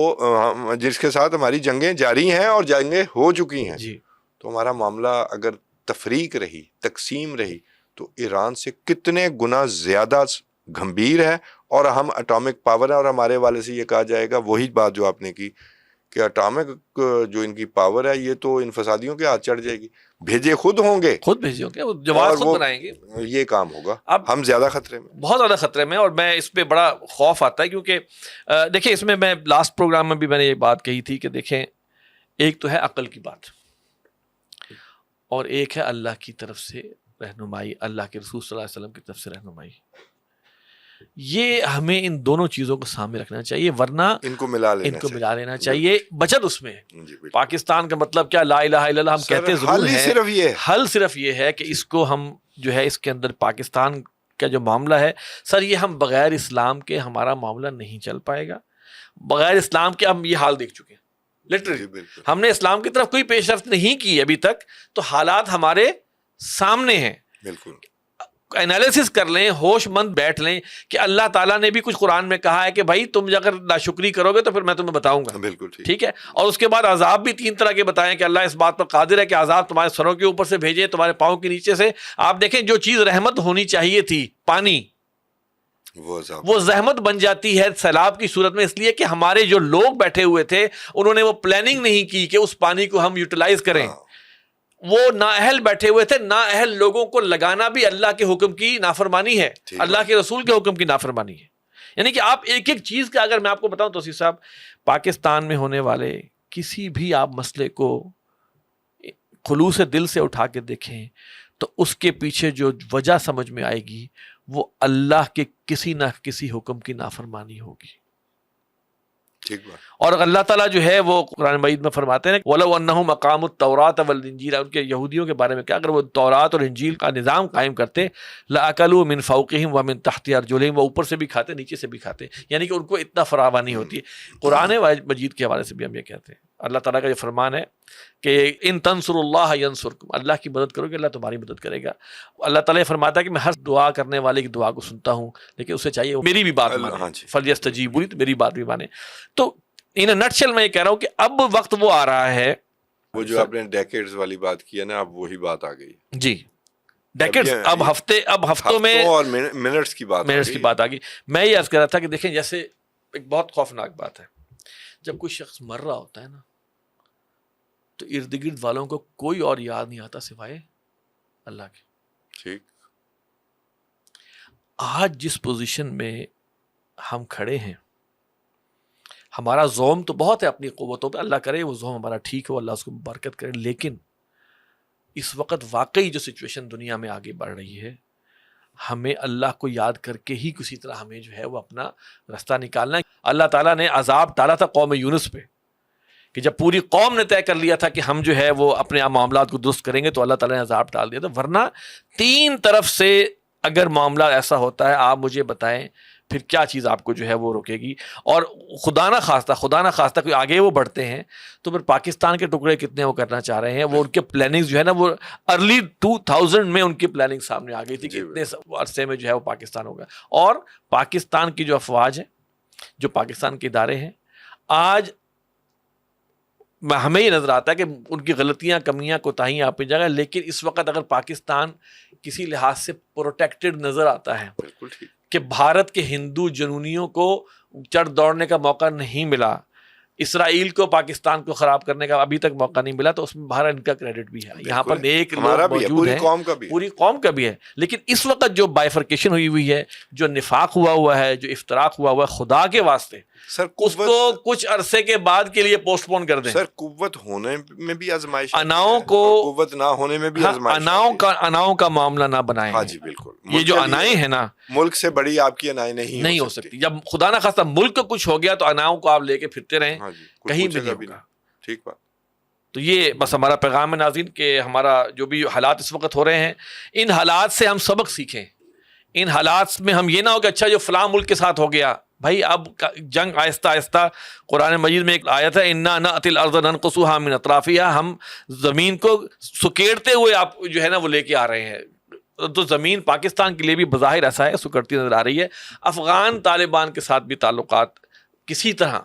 جس کے ساتھ ہماری جنگیں جاری ہیں اور جنگیں ہو چکی ہیں جی، تو ہمارا معاملہ اگر تفریق رہی، تقسیم رہی، تو ایران سے کتنے گنا زیادہ گھمبیر ہے. اور ہم اٹامک پاور ہے، اور ہمارے والے سے یہ کہا جائے گا وہی بات جو آپ نے کی کہ اٹامک جو ان کی پاور ہے یہ تو ان فسادیوں کے ہاتھ چڑھ جائے گی. بھیجے خود ہوں گے، خود بھیجو گے، جواز خود بنائیں گے، یہ کام ہوگا. اب ہم زیادہ خطرے میں، بہت زیادہ خطرے میں، اور میں اس پہ بڑا خوف آتا ہے کیونکہ دیکھیں اس میں لاسٹ پروگرام میں بھی میں نے یہ بات کہی تھی کہ دیکھیں ایک تو ہے عقل کی بات اور ایک ہے اللہ کی طرف سے رہنمائی، اللہ کے رسول صلی اللہ علیہ وسلم کی طرف سے رہنمائی. یہ ہمیں ان دونوں چیزوں کو سامنے رکھنا چاہیے، ورنہ ان کو ملا لینا چاہیے. بچت اس میں جی، پاکستان کا مطلب کیا، لا الہ الا اللہ ہم کہتے ضرور ہیں، حل صرف یہ ہے کہ اس کو ہم جو ہے اس کے اندر پاکستان کا جو معاملہ ہے سر، یہ ہم بغیر اسلام کے ہمارا معاملہ نہیں چل پائے گا. بغیر اسلام کے ہم یہ حال دیکھ چکے ہیں لٹرلی. ہم نے اسلام کی طرف کوئی پیش رفت نہیں کی ابھی تک، تو حالات ہمارے سامنے ہیں. بالکل انالیسس کر لیں، ہوش مند بیٹھ لیں کہ اللہ تعالیٰ نے بھی کچھ قرآن میں کہا ہے کہ بھائی تم اگر ناشکری کرو گے تو پھر میں تمہیں بتاؤں گا. بالکل ٹھیک ہے. اور اس کے بعد عذاب بھی 3 طرح کے بتائیں کہ اللہ اس بات پر قادر ہے کہ عذاب تمہارے سروں کے اوپر سے بھیجے، تمہارے پاؤں کے نیچے سے. آپ دیکھیں جو چیز رحمت ہونی چاہیے تھی، پانی، وہ زحمت بن جاتی ہے سیلاب کی صورت میں، اس لیے کہ ہمارے جو لوگ بیٹھے ہوئے تھے انہوں نے وہ پلاننگ نہیں کی کہ اس پانی کو ہم یوٹیلائز کریں. وہ نااہل بیٹھے ہوئے تھے. نااہل لوگوں کو لگانا بھی اللہ کے حکم کی نافرمانی ہے، اللہ کے رسول کے حکم کی نافرمانی ہے. یعنی کہ آپ ایک ایک چیز کا اگر میں آپ کو بتاؤں توسیع صاحب، پاکستان میں ہونے والے کسی بھی آپ مسئلے کو خلوص دل سے اٹھا کے دیکھیں تو اس کے پیچھے جو وجہ سمجھ میں آئے گی وہ اللہ کے کسی نہ کسی حکم کی نافرمانی ہوگی. اور اللہ تعالیٰ جو ہے وہ قرآن مجید میں فرماتے ہیں وَلَوْ أَنَّهُمْ أَقَامُوا التَّوْرَاةَ وَالْإِنْجِيلَ، ان کے یہودیوں کے بارے میں کیا، اگر وہ تورات اور انجیل کا نظام قائم کرتے لَأَكَلُوا مِنْ فَوْقِهِمْ وَمِنْ تَحْتِ أَرْجُلِهِمْ، وہ اوپر سے بھی کھاتے نیچے سے بھی کھاتے. یعنی کہ ان کو اتنا فراوانی ہوتی ہے. قرآن مجید کے حوالے سے بھی ہم یہ کہتے ہیں، اللہ تعالیٰ کا یہ فرمان ہے کہ ان تنصروا اللہ ینصرکم، اللہ کی مدد کرو گے اللہ تمہاری مدد کرے گا. اللہ تعالیٰ یہ فرماتا ہے کہ میں ہر دعا کرنے والے کی دعا کو سنتا ہوں، لیکن اسے چاہیے میری بھی بات مانے، فلیستجیبوا لی، میری بات بھی مانے. تو ان نٹشل میں یہ کہہ رہا ہوں کہ اب وقت وہ آ رہا ہے، وہ جو آپ نے ڈیکیڈز والی بات کی ہے نا، اب وہی بات آ گئی. جی ڈیکیڈز، اب ہفتوں میں اور منٹس کی بات آ گئی. میں یہ عرض کر رہا تھا کہ دیکھیں جیسے ایک بہت خوفناک بات ہے، جب کوئی شخص مر رہا ہوتا ہے نا تو ارد گرد والوں کو کوئی اور یاد نہیں آتا سوائے اللہ کے. ٹھیک. آج جس پوزیشن میں ہم کھڑے ہیں، ہمارا زوم تو بہت ہے اپنی قوتوں پہ، اللہ کرے وہ زوم ہمارا ٹھیک ہو، اللہ اس کو برکت کرے، لیکن اس وقت واقعی جو سچویشن دنیا میں آگے بڑھ رہی ہے، ہمیں اللہ کو یاد کر کے ہی کسی طرح ہمیں جو ہے وہ اپنا راستہ نکالنا ہے. اللہ تعالیٰ نے عذاب ڈالا تھا قوم یونس پہ کہ جب پوری قوم نے طے کر لیا تھا کہ ہم جو ہے وہ اپنے معاملات کو درست کریں گے تو اللہ تعالیٰ نے عذاب ڈال دیا تھا. ورنہ 3 طرف سے اگر معاملہ ایسا ہوتا ہے، آپ مجھے بتائیں پھر کیا چیز آپ کو جو ہے وہ روکے گی؟ اور خدا نہ خواستہ کوئی آگے وہ بڑھتے ہیں تو پھر پاکستان کے ٹکڑے کتنے وہ کرنا چاہ رہے ہیں، وہ ان کے پلاننگ جو ہے نا وہ ارلی 2000 میں ان کی پلاننگ سامنے آ گئی تھی کہ اتنے عرصے میں جو ہے وہ پاکستان ہوگا. اور پاکستان کی جو افواج ہے، جو پاکستان کے ادارے ہیں، آج ہمیں یہ نظر آتا ہے کہ ان کی غلطیاں، کمیاں، کوتاہیاں اپنی جگہ، لیکن اس وقت اگر پاکستان کسی لحاظ سے پروٹیکٹڈ نظر آتا ہے بالکل ٹھیک. کہ بھارت کے ہندو جنونیوں کو چڑھ دوڑنے کا موقع نہیں ملا، اسرائیل کو پاکستان کو خراب کرنے کا ابھی تک موقع نہیں ملا، تو اس میں بھارت ان کا کریڈٹ بھی ہے. یہاں پر نیک ہمارا لوگ بھی ہے، موجود پوری ہیں، قوم کا بھی ہے. پوری قوم کا بھی ہے. لیکن اس وقت جو بائیفرکیشن ہوئی ہے، جو نفاق ہوا ہے، جو افتراق ہوا ہے، خدا کے واسطے سر اس کو کچھ عرصے کے بعد کے لیے پوسٹ پون کر دیں. سر قوت ہونے میں بھی آزمائش ہے، اناؤں کو، قوت نہ ہونے میں بھی آزمائش ہے. اناؤں کا معاملہ نہ بنائیں. ہاں جی بالکل. یہ جو انائیں ہیں نا، ملک سے بڑی آپ کی انائیں نہیں ہو سکتی. جب خدا نہ خواستہ ملک کو کچھ ہو گیا تو اناؤں کو آپ لے کے پھرتے رہیں، کہیں بھی نہیں ہوگا. ٹھیک بات. تو یہ بس ہمارا پیغام ہے ناظرین کہ ہمارا جو بھی حالات اس وقت ہو رہے ہیں، ان حالات سے ہم سبق سیکھیں. ان حالات میں ہم یہ نہ ہو کہ اچھا جو فلاں ملک کے ساتھ ہو گیا، بھائی اب جنگ آہستہ آہستہ. قرآن مجید میں ایک آیت ہے، انا نأتی الارض ننقصها من اطرافها، ہم زمین کو سکیڑتے ہوئے آپ جو ہے نا وہ لے کے آ رہے ہیں. تو زمین پاکستان کے لیے بھی بظاہر ایسا ہے، سکڑتی نظر آ رہی ہے. افغان طالبان کے ساتھ بھی تعلقات کسی طرح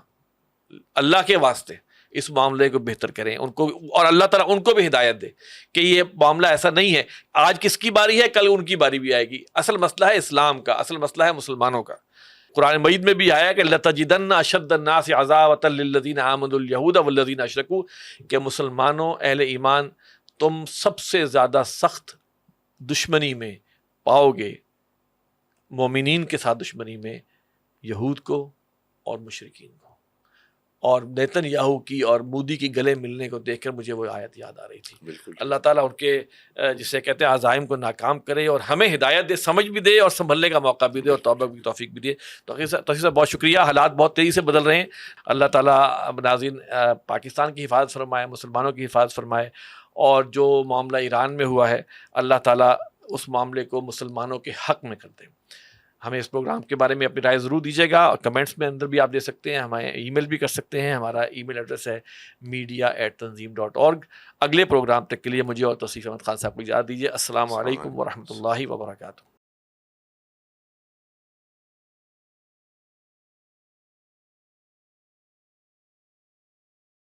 اللہ کے واسطے اس معاملے کو بہتر کریں ان کو، اور اللہ تعالیٰ ان کو بھی ہدایت دے کہ یہ معاملہ ایسا نہیں ہے آج کس کی باری ہے کل ان کی باری بھی آئے گی. اصل مسئلہ ہے اسلام کا، اصل مسئلہ ہے مسلمانوں کا. قرآن مجید میں بھی آیا کہ لَتَجِدَنَّ أَشَدَّ النَّاسِ عَذَابَةً لِلَّذِينَ آمَنُوا الْيَهُودَ وَالَّذِينَ أَشْرَكُوا، کہ مسلمانوں، اہل ایمان، تم سب سے زیادہ سخت دشمنی میں پاؤ گے، مومنین کے ساتھ دشمنی میں، یہود کو اور مشرکین کو. اور نیتن یاہو کی اور مودی کی گلے ملنے کو دیکھ کر مجھے وہ آیت یاد آ رہی تھی. بالکل. اللہ تعالیٰ ان کے جسے کہتے ہیں عزائم کو ناکام کرے اور ہمیں ہدایت دے، سمجھ بھی دے اور سنبھلنے کا موقع بھی دے اور توبہ کی توفیق بھی دے. تو صاحب بہت شکریہ. حالات بہت تیزی سے بدل رہے ہیں. اللہ تعالیٰ ناظرین پاکستان کی حفاظت فرمائے، مسلمانوں کی حفاظت فرمائے، اور جو معاملہ ایران میں ہوا ہے اللہ تعالیٰ اس معاملے کو مسلمانوں کے حق میں کر دے. ہمیں اس پروگرام کے بارے میں اپنی رائے ضرور دیجیے گا، اور کمنٹس میں اندر بھی آپ دے سکتے ہیں، ہمیں ای میل بھی کر سکتے ہیں. ہمارا ای میل ایڈریس ہے media@tanzeem.org. اگلے پروگرام تک کے لیے مجھے اور توصیف احمد خان صاحب کو اجازت دیجیے. السلام علیکم ورحمۃ اللہ وبرکاتہ.